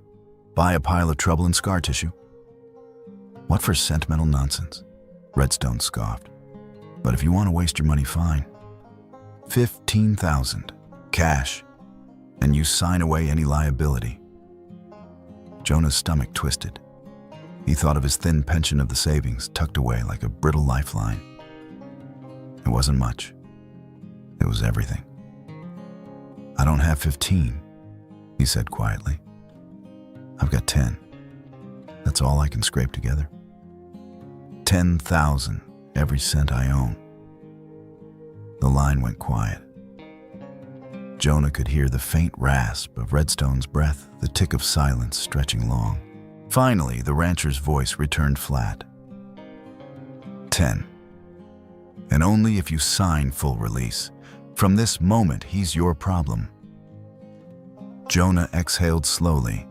Buy a pile of trouble and scar tissue." "What for sentimental nonsense?" Redstone scoffed. "But if you want to waste your money, fine. 15,000, cash, and you sign away any liability." Jonah's stomach twisted. He thought of his thin pension of the savings tucked away like a brittle lifeline. It wasn't much. It was everything. "I don't have 15, he said quietly. "I've got 10. That's all I can scrape together. 10,000, every cent I own." The line went quiet. Jonah could hear the faint rasp of Redstone's breath, the tick of silence stretching long. Finally, the rancher's voice returned flat. 10. And only if you sign full release. From this moment, he's your problem." Jonah exhaled slowly.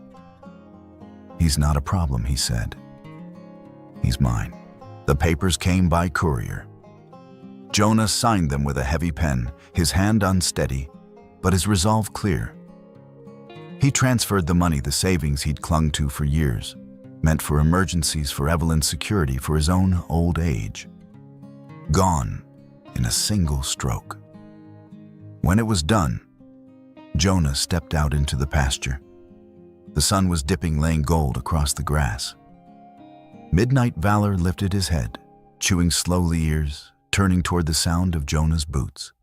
"He's not a problem," he said. "He's mine." The papers came by courier. Jonah signed them with a heavy pen, his hand unsteady, but his resolve clear. He transferred the money, the savings he'd clung to for years, meant for emergencies, for Evelyn's security, for his own old age. Gone in a single stroke. When it was done, Jonah stepped out into the pasture. The sun was dipping, laying gold across the grass. Midnight Valor lifted his head, chewing slowly ears, turning toward the sound of Jonah's boots.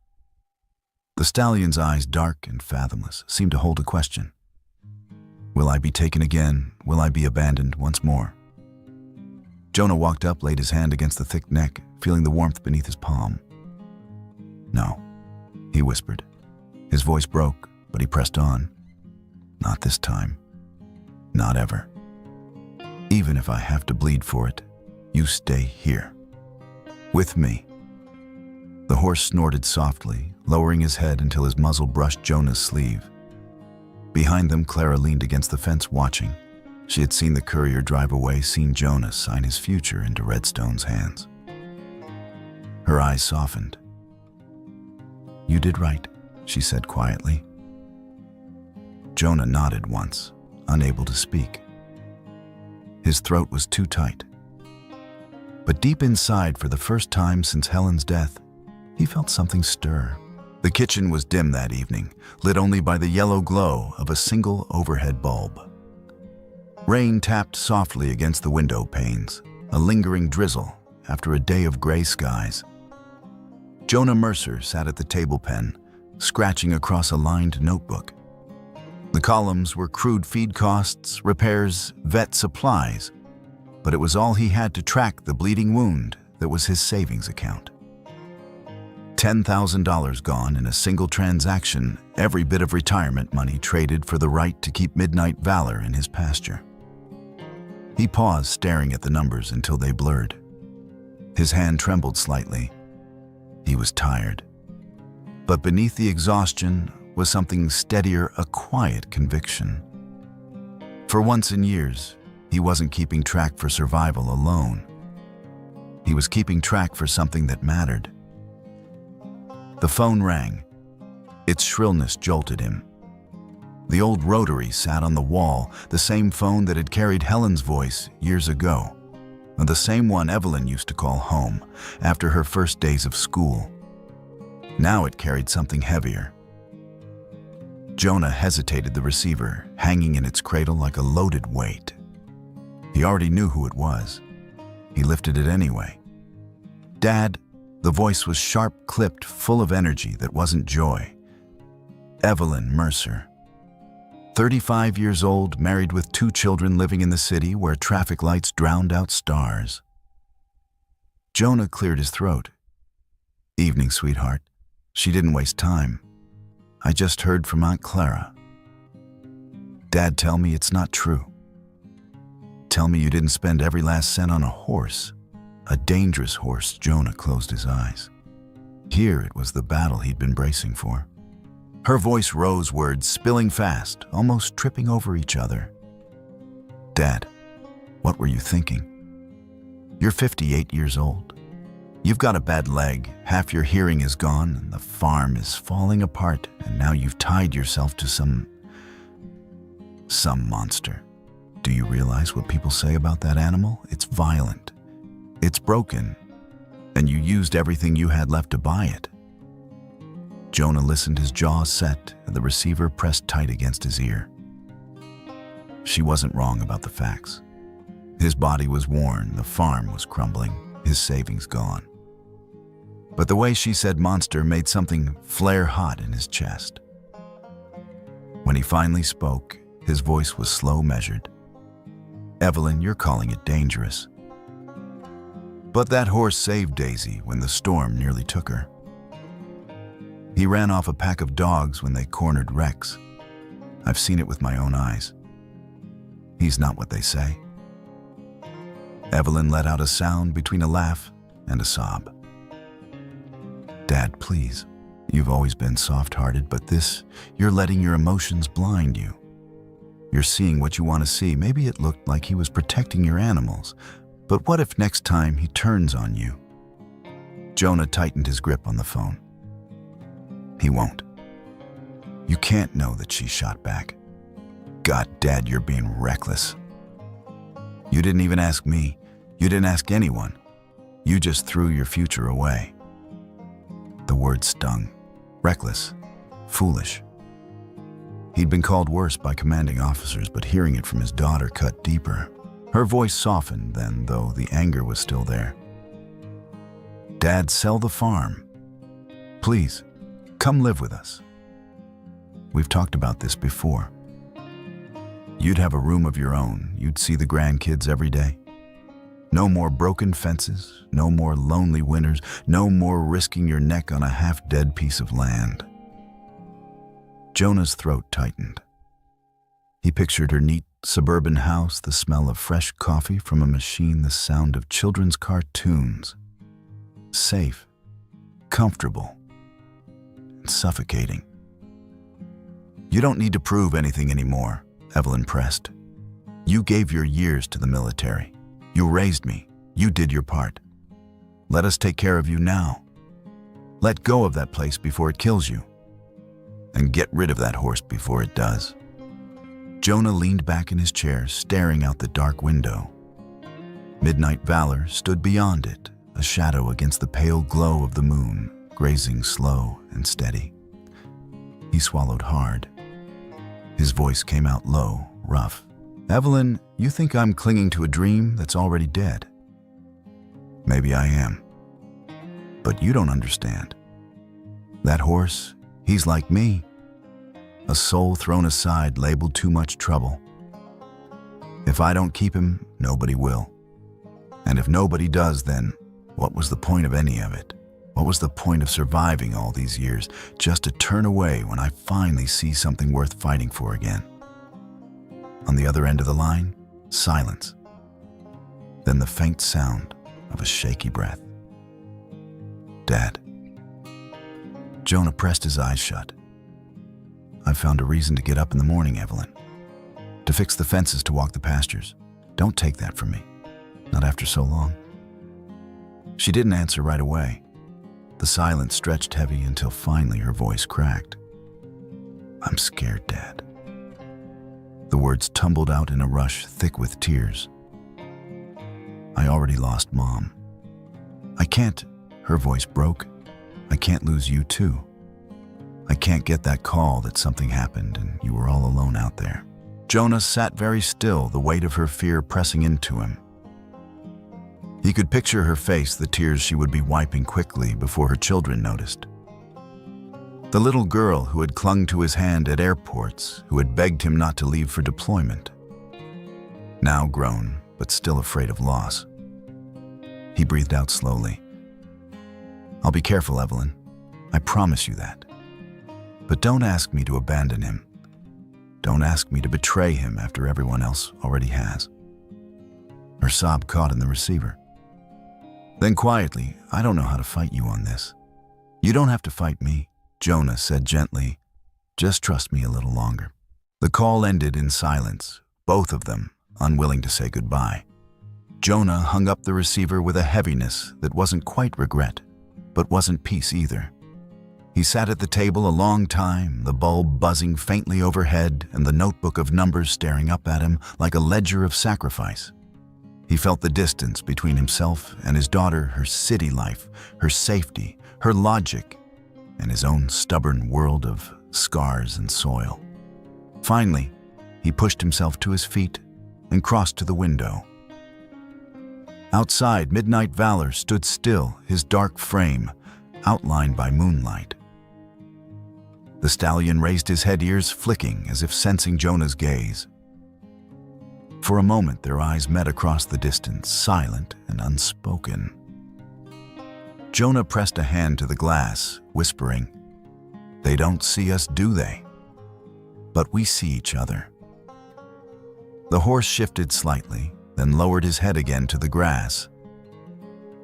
The stallion's eyes, dark and fathomless, seemed to hold a question. Will I be taken again? Will I be abandoned once more? Jonah walked up, laid his hand against the thick neck, feeling the warmth beneath his palm. "No," he whispered. His voice broke, but he pressed on. "Not this time. Not ever. Even if I have to bleed for it, you stay here. With me." The horse snorted softly, lowering his head until his muzzle brushed Jonah's sleeve. Behind them, Clara leaned against the fence watching. She had seen the courier drive away, seen Jonah sign his future into Redstone's hands. Her eyes softened. "You did right," she said quietly. Jonah nodded once, unable to speak. His throat was too tight. But deep inside, for the first time since Helen's death, he felt something stir. The kitchen was dim that evening, lit only by the yellow glow of a single overhead bulb. Rain tapped softly against the window panes, a lingering drizzle after a day of gray skies. Jonah Mercer sat at the table pen, scratching across a lined notebook. The columns were crude feed costs, repairs, vet supplies, but it was all he had to track the bleeding wound that was his savings account. $10,000 gone in a single transaction, every bit of retirement money traded for the right to keep midnight valor in his pasture. He paused, staring at the numbers until they blurred. His hand trembled slightly. He was tired. But beneath the exhaustion was something steadier, a quiet conviction. For once in years, he wasn't keeping track for survival alone. He was keeping track for something that mattered. The phone rang. Its shrillness jolted him. The old rotary sat on the wall, the same phone that had carried Helen's voice years ago, and the same one Evelyn used to call home after her first days of school. Now it carried something heavier. Jonah hesitated the receiver, hanging in its cradle like a loaded weight. He already knew who it was. He lifted it anyway. "Dad," the voice was sharp-clipped, full of energy that wasn't joy. Evelyn Mercer. 35 years old, married with 2 children, living in the city where traffic lights drowned out stars. Jonah cleared his throat. "Evening, sweetheart." She didn't waste time. "I just heard from Aunt Clara." "Dad, tell me it's not true. Tell me you didn't spend every last cent on a horse." A dangerous horse. Jonah closed his eyes. Here it was, the battle he'd been bracing for. Her voice rose, words spilling fast, almost tripping over each other. "Dad, what were you thinking? You're 58 years old. You've got a bad leg, half your hearing is gone, and the farm is falling apart, and now you've tied yourself to some monster. Do you realize what people say about that animal? It's violent. It's broken, and you used everything you had left to buy it." Jonah listened, his jaw set, and the receiver pressed tight against his ear. She wasn't wrong about the facts. His body was worn, the farm was crumbling, his savings gone. But the way she said monster made something flare hot in his chest. When he finally spoke, his voice was slow, measured. "Evelyn, you're calling it dangerous. But that horse saved Daisy when the storm nearly took her. He ran off a pack of dogs when they cornered Rex. I've seen it with my own eyes. He's not what they say." Evelyn let out a sound between a laugh and a sob. "Dad, please. You've always been soft-hearted, but you're letting your emotions blind you. You're seeing what you want to see. Maybe it looked like he was protecting your animals, but what if next time he turns on you?" Jonah tightened his grip on the phone. "He won't. You can't know that she shot back. God, Dad, you're being reckless. You didn't even ask me. You didn't ask anyone. You just threw your future away." The word stung. Reckless. Foolish. He'd been called worse by commanding officers, but hearing it from his daughter cut deeper. Her voice softened then, though the anger was still there. "Dad, sell the farm. Please, come live with us. We've talked about this before. You'd have a room of your own. You'd see the grandkids every day. No more broken fences, no more lonely winters, no more risking your neck on a half-dead piece of land." Jonah's throat tightened. He pictured her neat suburban house, the smell of fresh coffee from a machine, the sound of children's cartoons. Safe, comfortable, and suffocating. "You don't need to prove anything anymore," Evelyn pressed. "You gave your years to the military. You raised me. You did your part. Let us take care of you now." Let go of that place before it kills you. And get rid of that horse before it does. Jonah leaned back in his chair, staring out the dark window. Midnight Valor stood beyond it, a shadow against the pale glow of the moon, grazing slow and steady. He swallowed hard. His voice came out low, rough. Evelyn, you think I'm clinging to a dream that's already dead? Maybe I am. But you don't understand. That horse, he's like me. A soul thrown aside, labeled too much trouble. If I don't keep him, nobody will. And if nobody does, then what was the point of any of it? What was the point of surviving all these years, just to turn away when I finally see something worth fighting for again? On the other end of the line, silence. Then the faint sound of a shaky breath. Dad. Jonah pressed his eyes shut. I found a reason to get up in the morning, Evelyn. To fix the fences to walk the pastures. Don't take that from me. Not after so long. She didn't answer right away. The silence stretched heavy until finally her voice cracked. I'm scared, Dad. The words tumbled out in a rush, thick with tears. I already lost Mom. I can't, her voice broke. I can't lose you too. I can't get that call that something happened and you were all alone out there. Jonah sat very still, the weight of her fear pressing into him. He could picture her face, the tears she would be wiping quickly before her children noticed. The little girl who had clung to his hand at airports, who had begged him not to leave for deployment. Now grown, but still afraid of loss. He breathed out slowly. I'll be careful, Evelyn. I promise you that. But don't ask me to abandon him. Don't ask me to betray him after everyone else already has. Her sob caught in the receiver. Then quietly, I don't know how to fight you on this. You don't have to fight me, Jonah said gently. Just trust me a little longer. The call ended in silence, both of them unwilling to say goodbye. Jonah hung up the receiver with a heaviness that wasn't quite regret, but wasn't peace either. He sat at the table a long time, the bulb buzzing faintly overhead and the notebook of numbers staring up at him like a ledger of sacrifice. He felt the distance between himself and his daughter, her city life, her safety, her logic, and his own stubborn world of scars and soil. Finally, he pushed himself to his feet and crossed to the window. Outside, Midnight Valor stood still, his dark frame outlined by moonlight. The stallion raised his head, ears flicking as if sensing Jonah's gaze. For a moment, their eyes met across the distance, silent and unspoken. Jonah pressed a hand to the glass, whispering, "They don't see us, do they? But we see each other." The horse shifted slightly, then lowered his head again to the grass.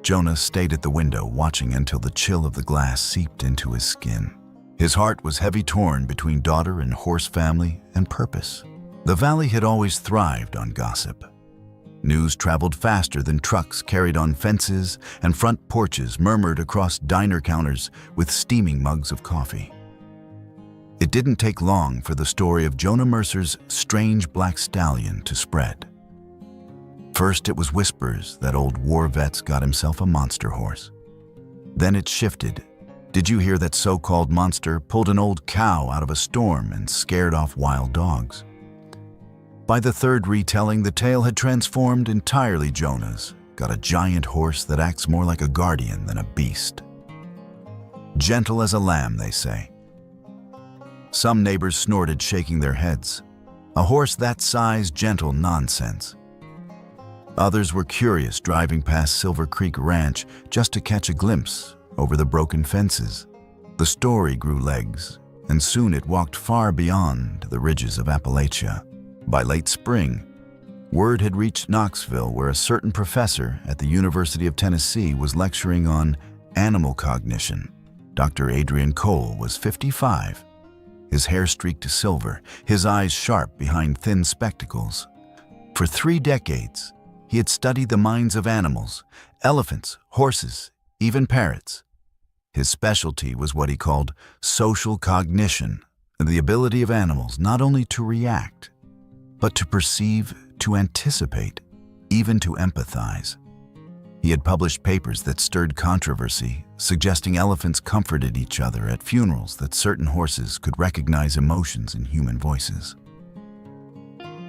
Jonah stayed at the window, watching until the chill of the glass seeped into his skin. His heart was heavy, torn between daughter and horse family and purpose. The valley had always thrived on gossip. News traveled faster than trucks carried on fences, and front porches murmured across diner counters with steaming mugs of coffee. It didn't take long for the story of Jonah Mercer's strange black stallion to spread. First, it was whispers that old war vet's got himself a monster horse. Then it shifted. Did you hear that so-called monster pulled an old cow out of a storm and scared off wild dogs? By the third retelling, the tale had transformed entirely. Jonah's got a giant horse that acts more like a guardian than a beast. Gentle as a lamb, they say. Some neighbors snorted, shaking their heads. A horse that size, gentle nonsense. Others were curious, driving past Silver Creek Ranch just to catch a glimpse over the broken fences. The story grew legs, and soon it walked far beyond the ridges of Appalachia. By late spring, word had reached Knoxville, where a certain professor at the University of Tennessee was lecturing on animal cognition. Dr. Adrian Cole was 55, his hair streaked to silver, his eyes sharp behind thin spectacles. For 3 decades, he had studied the minds of animals, elephants, horses, even parrots. His specialty was what he called social cognition, the ability of animals not only to react, but to perceive, to anticipate, even to empathize. He had published papers that stirred controversy, suggesting elephants comforted each other at funerals, that certain horses could recognize emotions in human voices.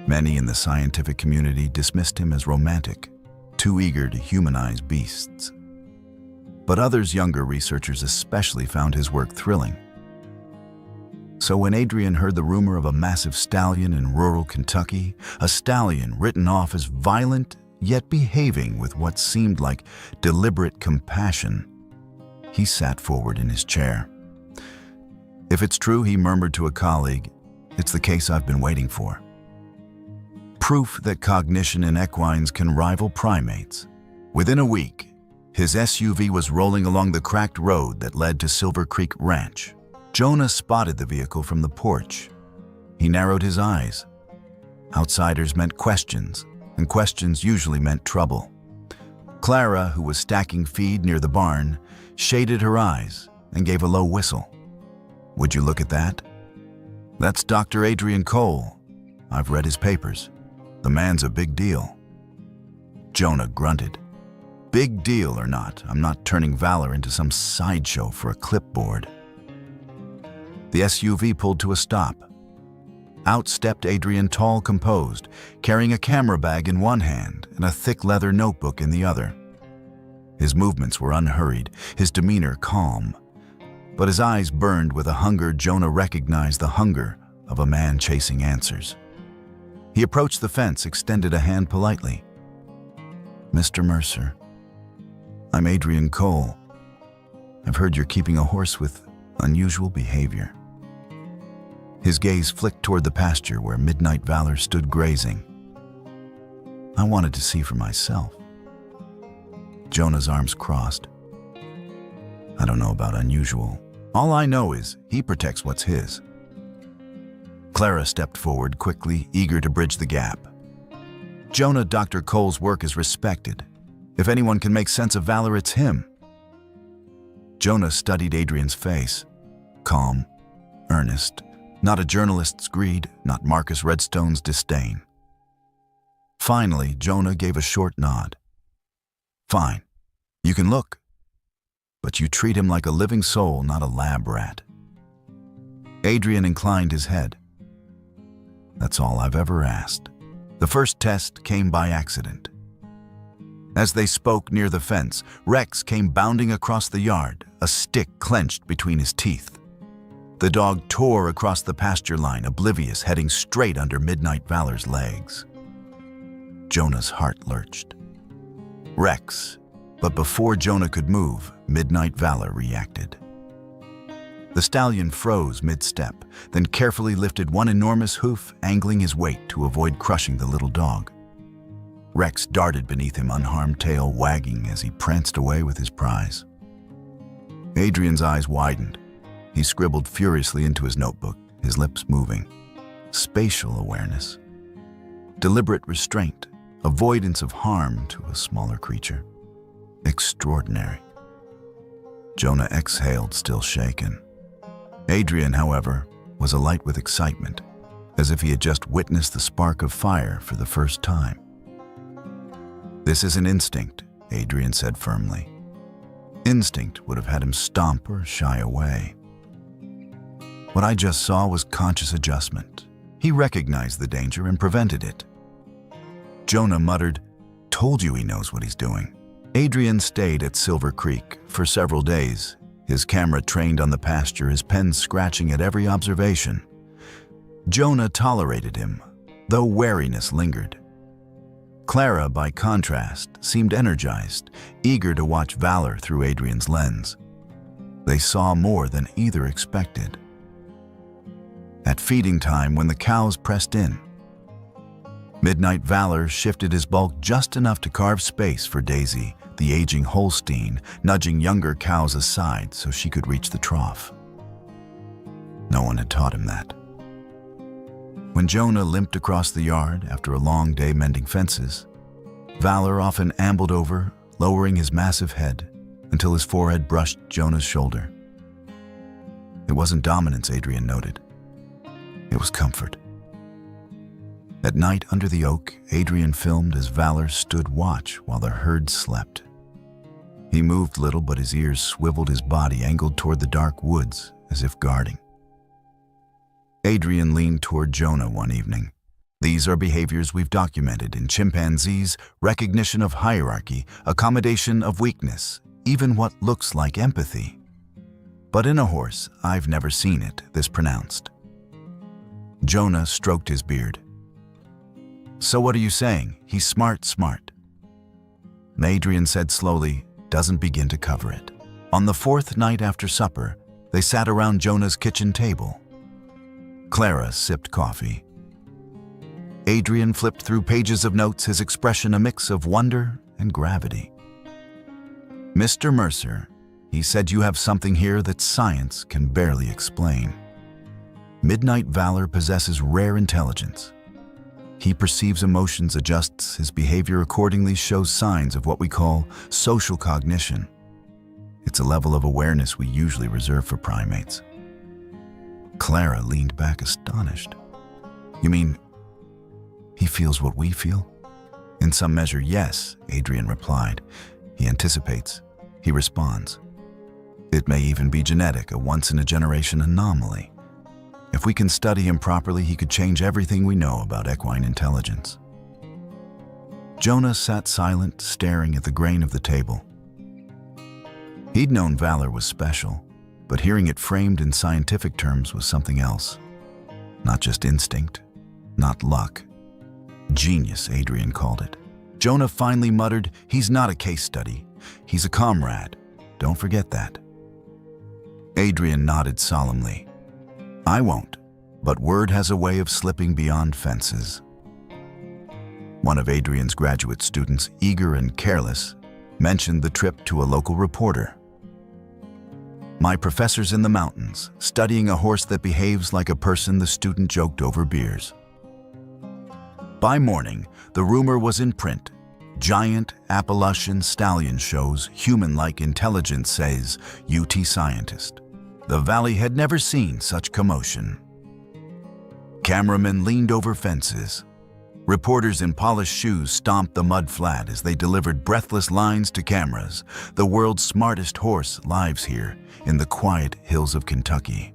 Many in the scientific community dismissed him as romantic, too eager to humanize beasts. But others, younger researchers especially, found his work thrilling. So when Adrian heard the rumor of a massive stallion in rural Kentucky, a stallion written off as violent yet behaving with what seemed like deliberate compassion, he sat forward in his chair. "If it's true," he murmured to a colleague, "it's the case I've been waiting for. Proof that cognition in equines can rival primates." Within a week, his SUV was rolling along the cracked road that led to Silver Creek Ranch. Jonah spotted the vehicle from the porch. He narrowed his eyes. Outsiders meant questions, and questions usually meant trouble. Clara, who was stacking feed near the barn, shaded her eyes and gave a low whistle. "Would you look at that? That's Dr. Adrian Cole. I've read his papers. The man's a big deal." Jonah grunted. "Big deal or not, I'm not turning Valor into some sideshow for a clipboard." The SUV pulled to a stop. Out stepped Adrian, tall, composed, carrying a camera bag in one hand and a thick leather notebook in the other. His movements were unhurried, his demeanor calm, but his eyes burned with a hunger Jonah recognized, the hunger of a man chasing answers. He approached the fence, extended a hand politely. "Mr. Mercer, I'm Adrian Cole. I've heard you're keeping a horse with unusual behavior." His gaze flicked toward the pasture where Midnight Valor stood grazing. "I wanted to see for myself." Jonah's arms crossed. "I don't know about unusual. All I know is he protects what's his." Clara stepped forward quickly, eager to bridge the gap. "Jonah, Dr. Cole's work is respected. If anyone can make sense of Valor, it's him." Jonah studied Adrian's face. Calm, earnest, not a journalist's greed, not Marcus Redstone's disdain. Finally, Jonah gave a short nod. "Fine, you can look, but you treat him like a living soul, not a lab rat." Adrian inclined his head. "That's all I've ever asked." The first test came by accident. As they spoke near the fence, Rex came bounding across the yard, a stick clenched between his teeth. The dog tore across the pasture line, oblivious, heading straight under Midnight Valor's legs. Jonah's heart lurched. Rex, but before Jonah could move, Midnight Valor reacted. The stallion froze mid-step, then carefully lifted one enormous hoof, angling his weight to avoid crushing the little dog. Rex darted beneath him, unharmed tail wagging as he pranced away with his prize. Adrian's eyes widened. He scribbled furiously into his notebook, his lips moving. Spatial awareness. Deliberate restraint. Avoidance of harm to a smaller creature. Extraordinary. Jonah exhaled, still shaken. Adrian, however, was alight with excitement, as if he had just witnessed the spark of fire for the first time. "This is an instinct," Adrian said firmly. Instinct would have had him stomp or shy away. What I just saw was conscious adjustment. He recognized the danger and prevented it. Jonah muttered, "Told you he knows what he's doing." Adrian stayed at Silver Creek for several days, his camera trained on the pasture, his pen scratching at every observation. Jonah tolerated him, though wariness lingered. Clara, by contrast, seemed energized, eager to watch Valor through Adrian's lens. They saw more than either expected. At feeding time, when the cows pressed in, Midnight Valor shifted his bulk just enough to carve space for Daisy, the aging Holstein, nudging younger cows aside so she could reach the trough. No one had taught him that. When Jonah limped across the yard after a long day mending fences, Valor often ambled over, lowering his massive head, until his forehead brushed Jonah's shoulder. It wasn't dominance, Adrian noted. It was comfort. At night under the oak, Adrian filmed as Valor stood watch while the herd slept. He moved little, but his ears swiveled, his body angled toward the dark woods as if guarding. Adrian leaned toward Jonah one evening. These are behaviors we've documented in chimpanzees: recognition of hierarchy, accommodation of weakness, even what looks like empathy. But in a horse, I've never seen it this pronounced. Jonah stroked his beard. So what are you saying? He's smart. Adrian said slowly, doesn't begin to cover it. On the fourth night after supper, they sat around Jonah's kitchen table. Clara sipped coffee. Adrian flipped through pages of notes, his expression a mix of wonder and gravity. Mr. Mercer, he said, you have something here that science can barely explain. Midnight Valor possesses rare intelligence. He perceives emotions, adjusts his behavior accordingly, shows signs of what we call social cognition. It's a level of awareness we usually reserve for primates. Clara leaned back astonished. You mean he feels what we feel? In some measure, yes, Adrian replied. He anticipates. He responds. It may even be genetic, a once-in-a-generation anomaly. If we can study him properly, he could change everything we know about equine intelligence. Jonah sat silent, staring at the grain of the table. He'd known Valor was special, but hearing it framed in scientific terms was something else. Not just instinct, not luck. Genius, Adrian called it. Jonah finally muttered, he's not a case study. He's a comrade. Don't forget that. Adrian nodded solemnly. I won't, but word has a way of slipping beyond fences. One of Adrian's graduate students, eager and careless, mentioned the trip to a local reporter. My professor's in the mountains, studying a horse that behaves like a person, the student joked over beers. By morning, the rumor was in print. Giant Appalachian stallion shows human-like intelligence, says UT scientist. The valley had never seen such commotion. Cameramen leaned over fences. Reporters in polished shoes stomped the mud flat as they delivered breathless lines to cameras. The world's smartest horse lives here in the quiet hills of Kentucky.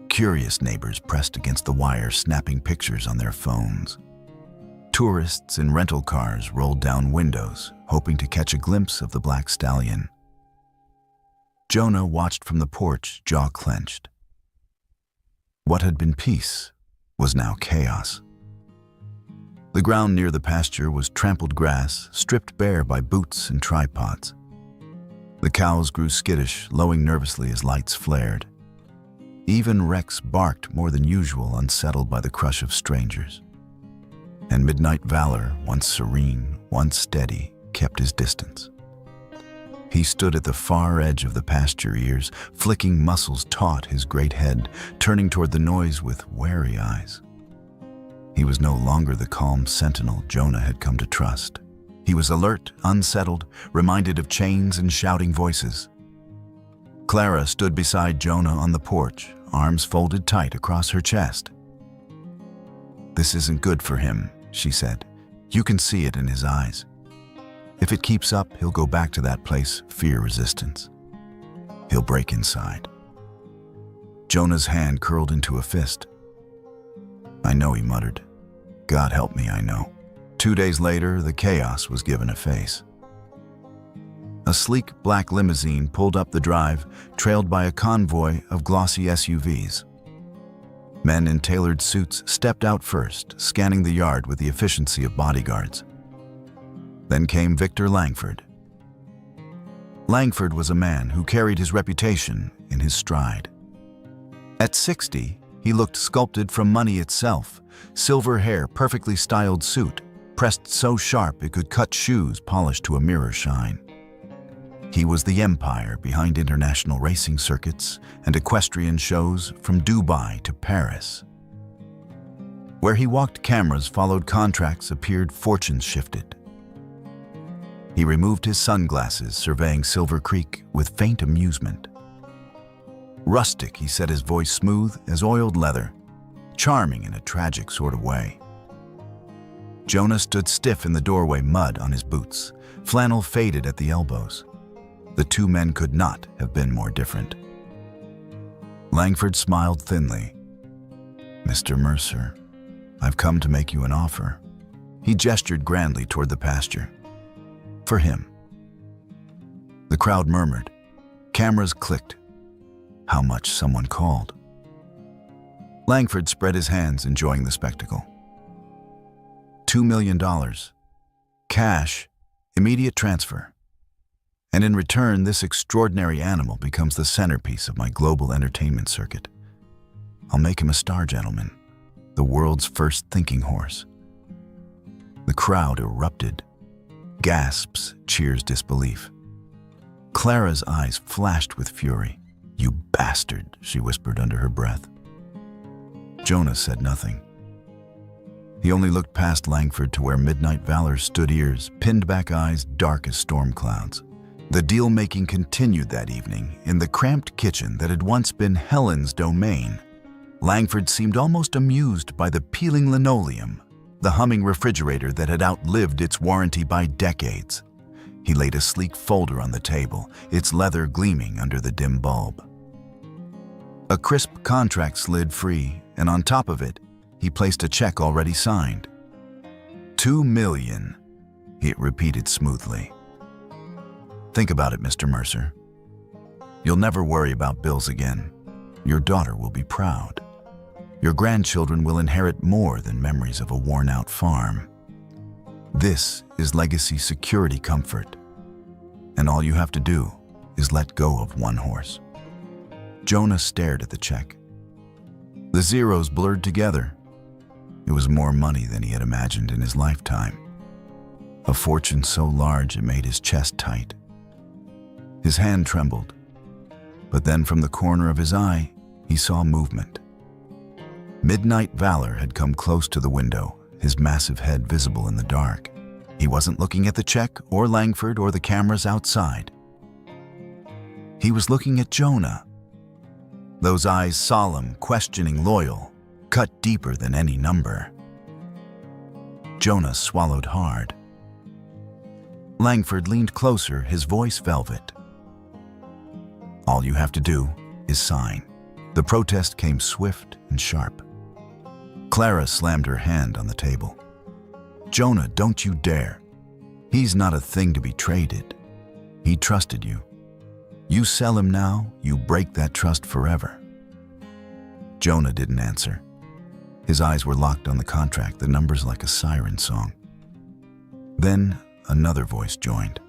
Curious neighbors pressed against the wire, snapping pictures on their phones. Tourists in rental cars rolled down windows, hoping to catch a glimpse of the black stallion. Jonah watched from the porch, jaw clenched. What had been peace was now chaos. The ground near the pasture was trampled grass, stripped bare by boots and tripods. The cows grew skittish, lowing nervously as lights flared. Even Rex barked more than usual, unsettled by the crush of strangers. And Midnight Valor, once serene, once steady, kept his distance. He stood at the far edge of the pasture, ears flicking, muscles taut, his great head turning toward the noise with wary eyes. He was no longer the calm sentinel Jonah had come to trust. He was alert, unsettled, reminded of chains and shouting voices. Clara stood beside Jonah on the porch, arms folded tight across her chest. This isn't good for him, she said. You can see it in his eyes. If it keeps up, he'll go back to that place, fear resistance. He'll break inside. Jonah's hand curled into a fist. I know, he muttered. God help me, I know. 2 days later, the chaos was given a face. A sleek black limousine pulled up the drive, trailed by a convoy of glossy SUVs. Men in tailored suits stepped out first, scanning the yard with the efficiency of bodyguards. Then came Victor Langford. Langford was a man who carried his reputation in his stride. At 60, he looked sculpted from money itself, silver hair, perfectly styled suit, pressed so sharp it could cut shoes polished to a mirror shine. He was the empire behind international racing circuits and equestrian shows from Dubai to Paris. Where he walked, cameras followed, contracts appeared, fortunes shifted. He removed his sunglasses, surveying Silver Creek with faint amusement. Rustic, he said, his voice smooth as oiled leather, charming in a tragic sort of way. Jonah stood stiff in the doorway, mud on his boots, flannel faded at the elbows. The two men could not have been more different. Langford smiled thinly. "Mr. Mercer, I've come to make you an offer." He gestured grandly toward the pasture. "For him." The crowd murmured. Cameras clicked. How much, someone called. Langford spread his hands, enjoying the spectacle. $2 million. Cash, immediate transfer. And in return, this extraordinary animal becomes the centerpiece of my global entertainment circuit. I'll make him a star gentleman, the world's first thinking horse. The crowd erupted. Gasps, cheers, disbelief. Clara's eyes flashed with fury. "You bastard," she whispered under her breath. Jonah said nothing. He only looked past Langford to where Midnight Valor stood, ears, pinned back eyes dark as storm clouds. The deal-making continued that evening in the cramped kitchen that had once been Helen's domain. Langford seemed almost amused by the peeling linoleum, the humming refrigerator that had outlived its warranty by decades. He laid a sleek folder on the table, its leather gleaming under the dim bulb. A crisp contract slid free, and on top of it, he placed a check already signed. $2 million, he repeated smoothly. "Think about it, Mr. Mercer. You'll never worry about bills again. Your daughter will be proud. Your grandchildren will inherit more than memories of a worn-out farm. This is legacy security comfort. And all you have to do is let go of one horse." Jonah stared at the check. The zeros blurred together. It was more money than he had imagined in his lifetime. A fortune so large it made his chest tight. His hand trembled, but then from the corner of his eye, he saw movement. Midnight Valor had come close to the window, his massive head visible in the dark. He wasn't looking at the check or Langford or the cameras outside. He was looking at Jonah. Those eyes, solemn, questioning, loyal, cut deeper than any number. Jonah swallowed hard. Langford leaned closer, his voice velvet. "All you have to do is sign." The protest came swift and sharp. Clara slammed her hand on the table. "Jonah, don't you dare. He's not a thing to be traded. He trusted you. You sell him now, you break that trust forever." Jonah didn't answer. His eyes were locked on the contract, the numbers like a siren song. Then another voice joined.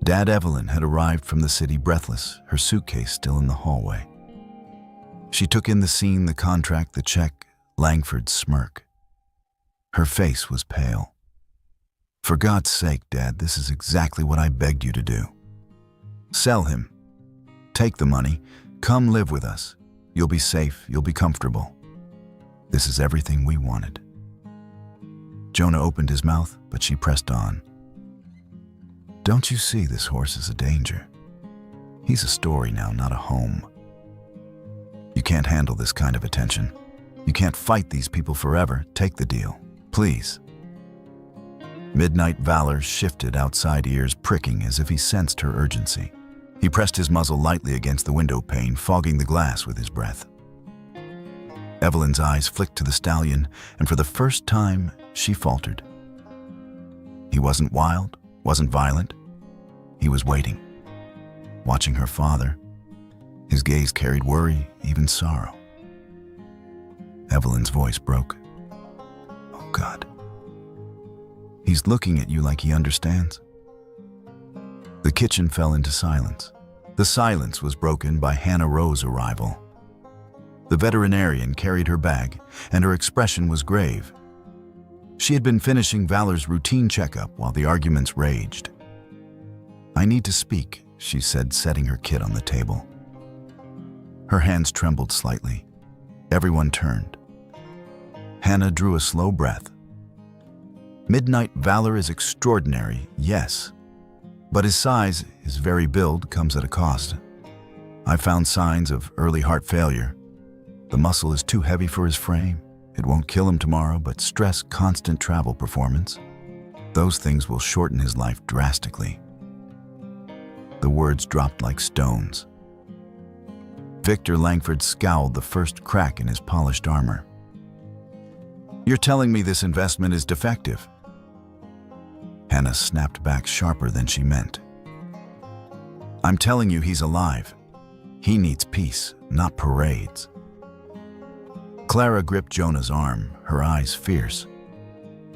Dad Evelyn had arrived from the city breathless, her suitcase still in the hallway. She took in the scene, the contract, the check, Langford's smirk. Her face was pale. "For God's sake, Dad, this is exactly what I begged you to do. Sell him. Take the money. Come live with us. You'll be safe. You'll be comfortable. This is everything we wanted." Jonah opened his mouth, but she pressed on. "Don't you see this horse is a danger? He's a story now, not a home. You can't handle this kind of attention. You can't fight these people forever. Take the deal, please." Midnight Valor shifted, outside ears pricking as if he sensed her urgency. He pressed his muzzle lightly against the window pane, fogging the glass with his breath. Evelyn's eyes flicked to the stallion, and for the first time, she faltered. He wasn't wild, wasn't violent. He was waiting, watching her father. His gaze carried worry, even sorrow. Evelyn's voice broke. "Oh, God. He's looking at you like he understands." The kitchen fell into silence. The silence was broken by Hannah Rowe's arrival. The veterinarian carried her bag, and her expression was grave. She had been finishing Valor's routine checkup while the arguments raged. "I need to speak," she said, setting her kit on the table. Her hands trembled slightly. Everyone turned. Hannah drew a slow breath. Midnight valor is extraordinary, yes, but his size, his very build, comes at a cost. I found signs of early heart failure. The muscle is too heavy for his frame. It won't kill him tomorrow, but stress constant travel performance. Those things will shorten his life drastically. The words dropped like stones. Victor Langford scowled the first crack in his polished armor. "You're telling me this investment is defective?" Hannah snapped back sharper than she meant. "I'm telling you he's alive. He needs peace, not parades." Clara gripped Jonah's arm, her eyes fierce.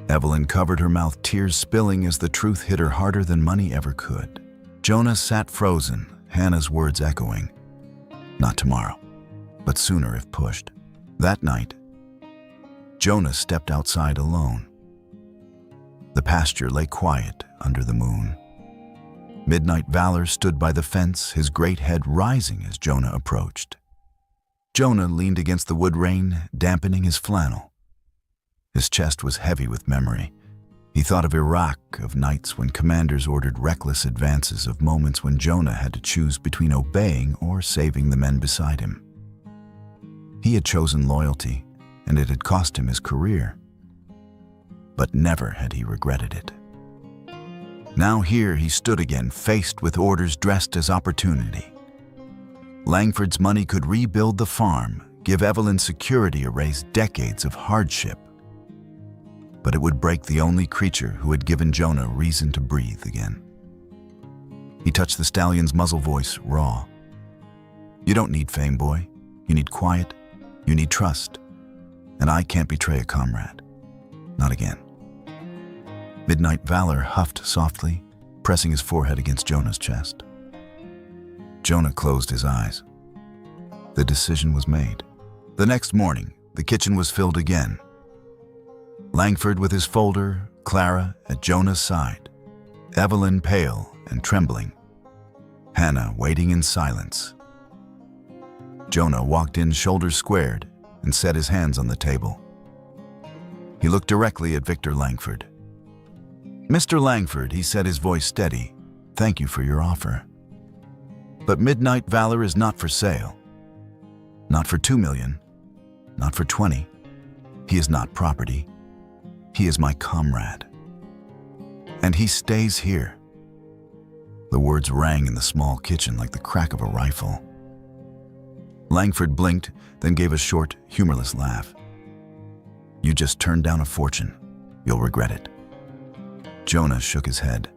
Evelyn covered her mouth, tears spilling as the truth hit her harder than money ever could. Jonah sat frozen, Hannah's words echoing. Not tomorrow, but sooner if pushed. That night, Jonah stepped outside alone. The pasture lay quiet under the moon. Midnight valor stood by the fence, his great head rising as Jonah approached. Jonah leaned against the wood rain, dampening his flannel. His chest was heavy with memory. He thought of Iraq, of nights when commanders ordered reckless advances, of moments when Jonah had to choose between obeying or saving the men beside him. He had chosen loyalty, and it had cost him his career. But never had he regretted it. Now here he stood again, faced with orders dressed as opportunity. Langford's money could rebuild the farm, give Evelyn security, erase decades of hardship. But it would break the only creature who had given Jonah reason to breathe again. He touched the stallion's muzzle, voice raw. "You don't need fame, boy. You need quiet. You need trust. And I can't betray a comrade. Not again." Midnight valor huffed softly, pressing his forehead against Jonah's chest. Jonah closed his eyes. The decision was made. The next morning, the kitchen was filled again. Langford with his folder, Clara at Jonah's side, Evelyn pale and trembling, Hannah waiting in silence. Jonah walked in, shoulders squared, and set his hands on the table. He looked directly at Victor Langford. "Mr. Langford," he said, his voice steady, "thank you for your offer. But Midnight valor is not for sale. Not for 2 million, not for 20. He is not property. He is my comrade. And he stays here." The words rang in the small kitchen like the crack of a rifle. Langford blinked, then gave a short, humorless laugh. "You just turned down a fortune. You'll regret it." Jonah shook his head.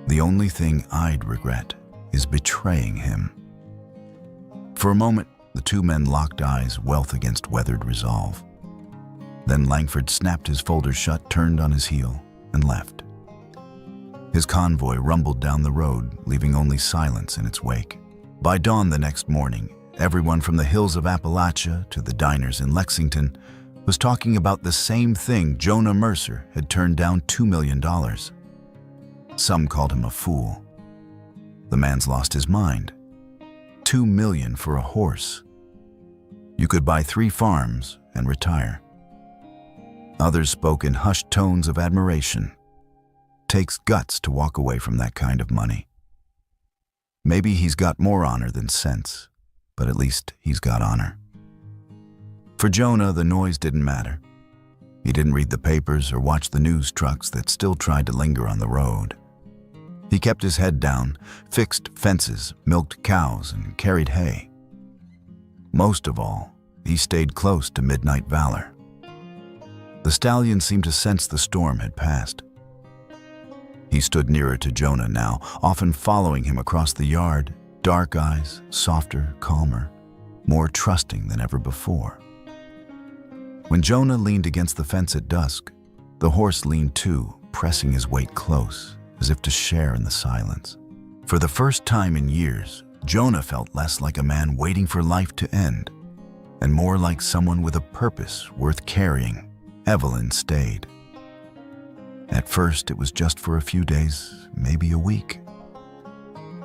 "The only thing I'd regret is betraying him." For a moment, the two men locked eyes, wealth against weathered resolve. Then Langford snapped his folder shut, turned on his heel, and left. His convoy rumbled down the road, leaving only silence in its wake. By dawn the next morning, everyone from the hills of Appalachia to the diners in Lexington was talking about the same thing. Jonah Mercer had turned down $2 million. Some called him a fool. The man's lost his mind. $2 million for a horse. You could buy 3 farms and retire. Others spoke in hushed tones of admiration. Takes guts to walk away from that kind of money. Maybe he's got more honor than sense, but at least he's got honor. For Jonah, the noise didn't matter. He didn't read the papers or watch the news trucks that still tried to linger on the road. He kept his head down, fixed fences, milked cows, and carried hay. Most of all, he stayed close to Midnight valor. The stallion seemed to sense the storm had passed. He stood nearer to Jonah now, often following him across the yard, dark eyes, softer, calmer, more trusting than ever before. When Jonah leaned against the fence at dusk, the horse leaned too, pressing his weight close, as if to share in the silence. For the first time in years, Jonah felt less like a man waiting for life to end, and more like someone with a purpose worth carrying. Evelyn stayed. At first, it was just for a few days, maybe a week.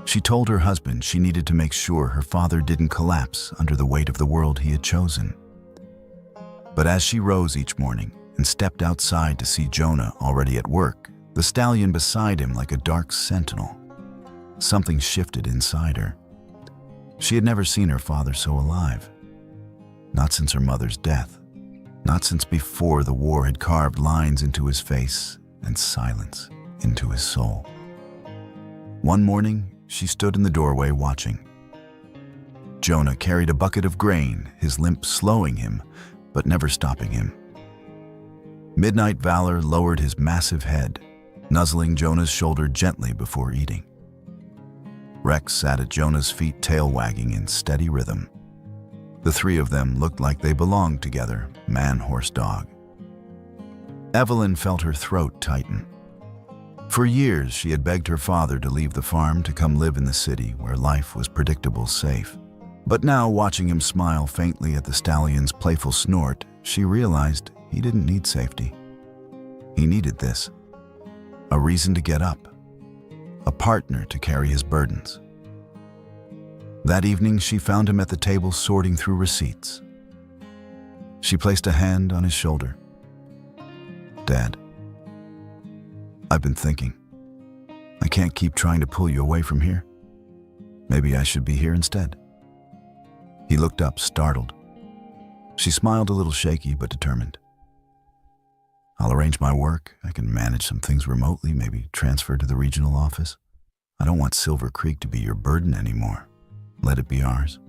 She told her husband she needed to make sure her father didn't collapse under the weight of the world he had chosen. But as she rose each morning, and stepped outside to see Jonah already at work, the stallion beside him like a dark sentinel. Something shifted inside her. She had never seen her father so alive. Not since her mother's death. Not since before the war had carved lines into his face and silence into his soul. One morning, she stood in the doorway watching. Jonah carried a bucket of grain, his limp slowing him, but never stopping him. Midnight Valor lowered his massive head, nuzzling Jonah's shoulder gently before eating. Rex sat at Jonah's feet, tail wagging in steady rhythm. The three of them looked like they belonged together, man, horse, dog. Evelyn felt her throat tighten. For years, she had begged her father to leave the farm to come live in the city where life was predictable, safe. But now, watching him smile faintly at the stallion's playful snort, she realized he didn't need safety. He needed this. A reason to get up. A partner to carry his burdens. That evening, she found him at the table sorting through receipts. She placed a hand on his shoulder. "Dad, I've been thinking. I can't keep trying to pull you away from here. Maybe I should be here instead." He looked up, startled. She smiled a little shaky but determined. "I'll arrange my work. I can manage some things remotely, maybe transfer to the regional office. I don't want Silver Creek to be your burden anymore. Let it be ours."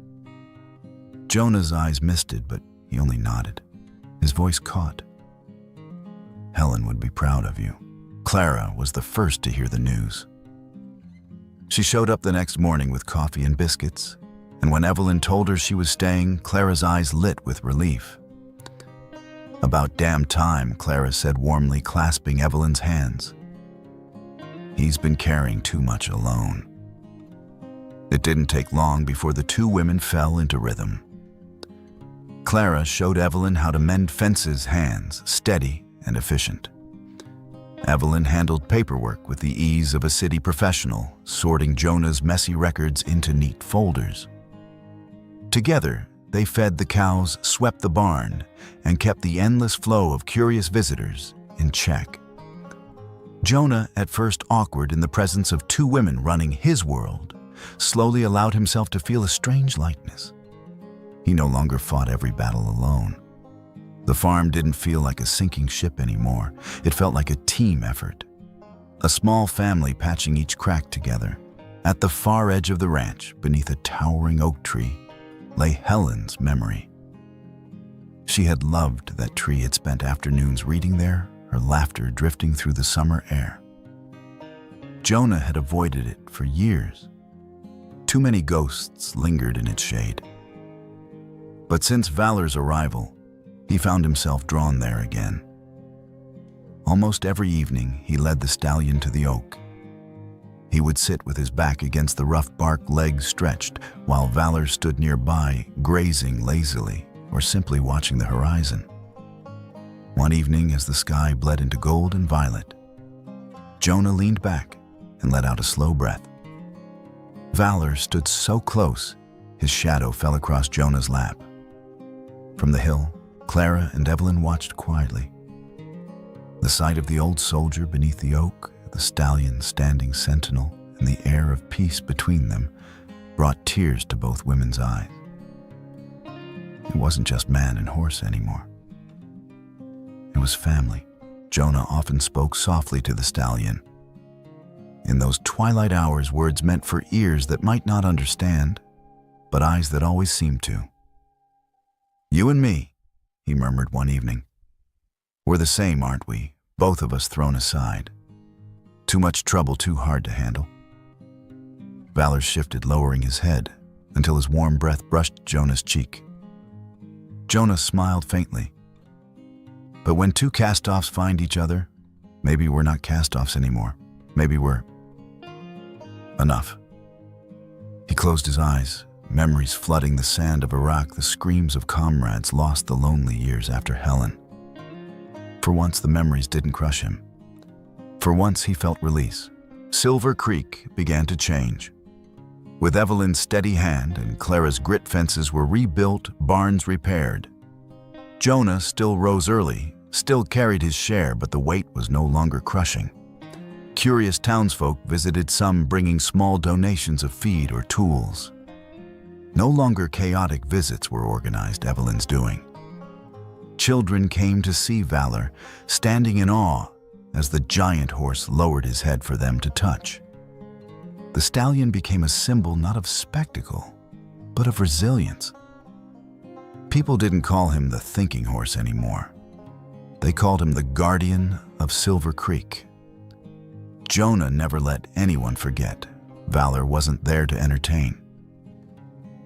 Jonah's eyes misted, but he only nodded. His voice caught. "Helen would be proud of you." Clara was the first to hear the news. She showed up the next morning with coffee and biscuits, and when Evelyn told her she was staying, Clara's eyes lit with relief. "About damn time," Clara said warmly, clasping Evelyn's hands. "He's been carrying too much alone." It didn't take long before the two women fell into rhythm. Clara showed Evelyn how to mend fences, hands steady and efficient. Evelyn handled paperwork with the ease of a city professional, sorting Jonah's messy records into neat folders. Together, they fed the cows, swept the barn, and kept the endless flow of curious visitors in check. Jonah, at first awkward in the presence of two women running his world, slowly allowed himself to feel a strange lightness. He no longer fought every battle alone. The farm didn't feel like a sinking ship anymore. It felt like a team effort. A small family patching each crack together. At the far edge of the ranch, beneath a towering oak tree, lay Helen's memory. She had loved that tree, had spent afternoons reading there, her laughter drifting through the summer air. Jonah had avoided it for years. Too many ghosts lingered in its shade. But since Valor's arrival, he found himself drawn there again. Almost every evening, he led the stallion to the oak. He would sit with his back against the rough bark, legs stretched, while Valor stood nearby, grazing lazily or simply watching the horizon. One evening, as the sky bled into gold and violet, Jonah leaned back and let out a slow breath. Valor stood so close, his shadow fell across Jonah's lap. From the hill, Clara and Evelyn watched quietly. The sight of the old soldier beneath the oak, the stallion standing sentinel, and the air of peace between them brought tears to both women's eyes. It wasn't just man and horse anymore. It was family. Jonah often spoke softly to the stallion. In those twilight hours, words meant for ears that might not understand, but eyes that always seemed to. "You and me," he murmured one evening. "We're the same, aren't we? Both of us thrown aside. Too much trouble, too hard to handle." Valor shifted, lowering his head, until his warm breath brushed Jonah's cheek. Jonah smiled faintly. "But when two cast-offs find each other, maybe we're not cast-offs anymore. Maybe we're... enough." He closed his eyes, memories flooding the sand of Iraq, the screams of comrades lost the lonely years after Helen. For once, the memories didn't crush him. For once, he felt release. Silver Creek began to change. With Evelyn's steady hand and Clara's grit, fences were rebuilt, barns repaired. Jonah still rose early, still carried his share, but the weight was no longer crushing. Curious townsfolk visited, some bringing small donations of feed or tools. No longer chaotic visits were organized, Evelyn's doing. Children came to see Valor, standing in awe as the giant horse lowered his head for them to touch. The stallion became a symbol not of spectacle, but of resilience. People didn't call him the thinking horse anymore. They called him the guardian of Silver Creek. Jonah never let anyone forget Valor wasn't there to entertain.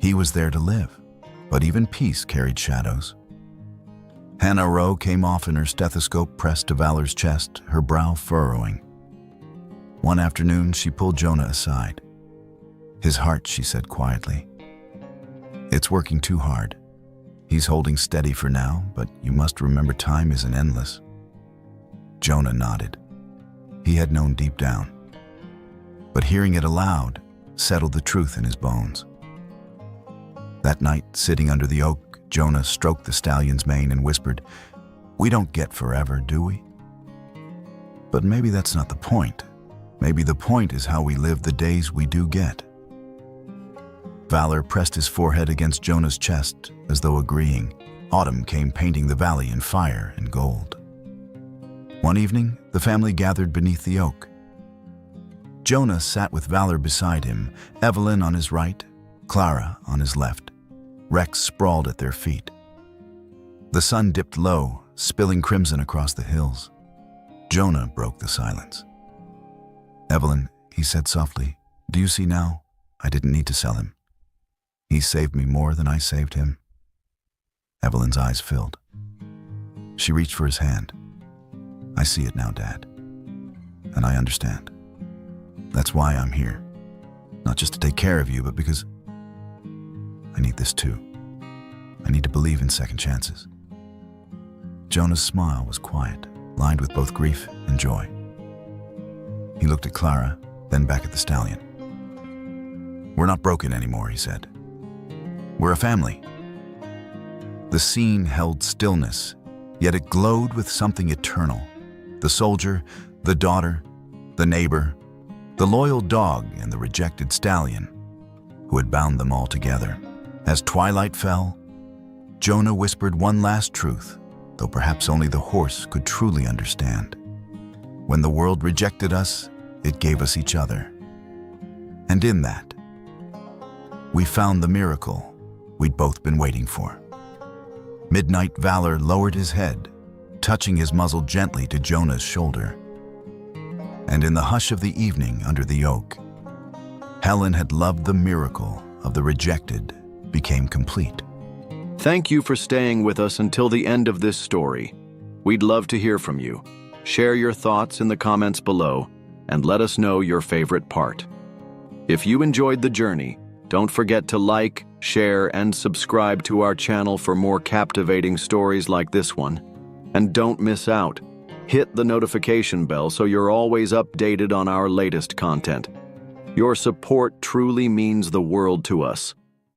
He was there to live, but even peace carried shadows. Hannah Rowe came off in her stethoscope pressed to Valor's chest, her brow furrowing. One afternoon, she pulled Jonah aside. "His heart," she said quietly. "It's working too hard. He's holding steady for now, but you must remember time isn't endless." Jonah nodded. He had known deep down. But hearing it aloud settled the truth in his bones. That night, sitting under the oak, Jonah stroked the stallion's mane and whispered, "We don't get forever, do we? But maybe that's not the point. Maybe the point is how we live the days we do get." Valor pressed his forehead against Jonah's chest, as though agreeing. Autumn came painting the valley in fire and gold. One evening, the family gathered beneath the oak. Jonah sat with Valor beside him, Evelyn on his right, Clara on his left. Rex sprawled at their feet. The sun dipped low, spilling crimson across the hills. Jonah broke the silence. "Evelyn," he said softly, "do you see now? I didn't need to sell him. He saved me more than I saved him." Evelyn's eyes filled. She reached for his hand. "I see it now, Dad. And I understand. That's why I'm here. Not just to take care of you, but because I need this too. I need to believe in second chances." Jonah's smile was quiet, lined with both grief and joy. He looked at Clara, then back at the stallion. "We're not broken anymore," he said. "We're a family." The scene held stillness, yet it glowed with something eternal. The soldier, the daughter, the neighbor, the loyal dog, and the rejected stallion, who had bound them all together. As twilight fell, Jonah whispered one last truth, though perhaps only the horse could truly understand. When the world rejected us, it gave us each other. And in that, we found the miracle we'd both been waiting for. Midnight Valor lowered his head, touching his muzzle gently to Jonah's shoulder. And in the hush of the evening under the oak, Helen had loved the miracle of the rejected became complete. Thank you for staying with us until the end of this story. We'd love to hear from you. Share your thoughts in the comments below and let us know your favorite part. If you enjoyed the journey, don't forget to like, share, and subscribe to our channel for more captivating stories like this one. And don't miss out. Hit the notification bell so you're always updated on our latest content. Your support truly means the world to us.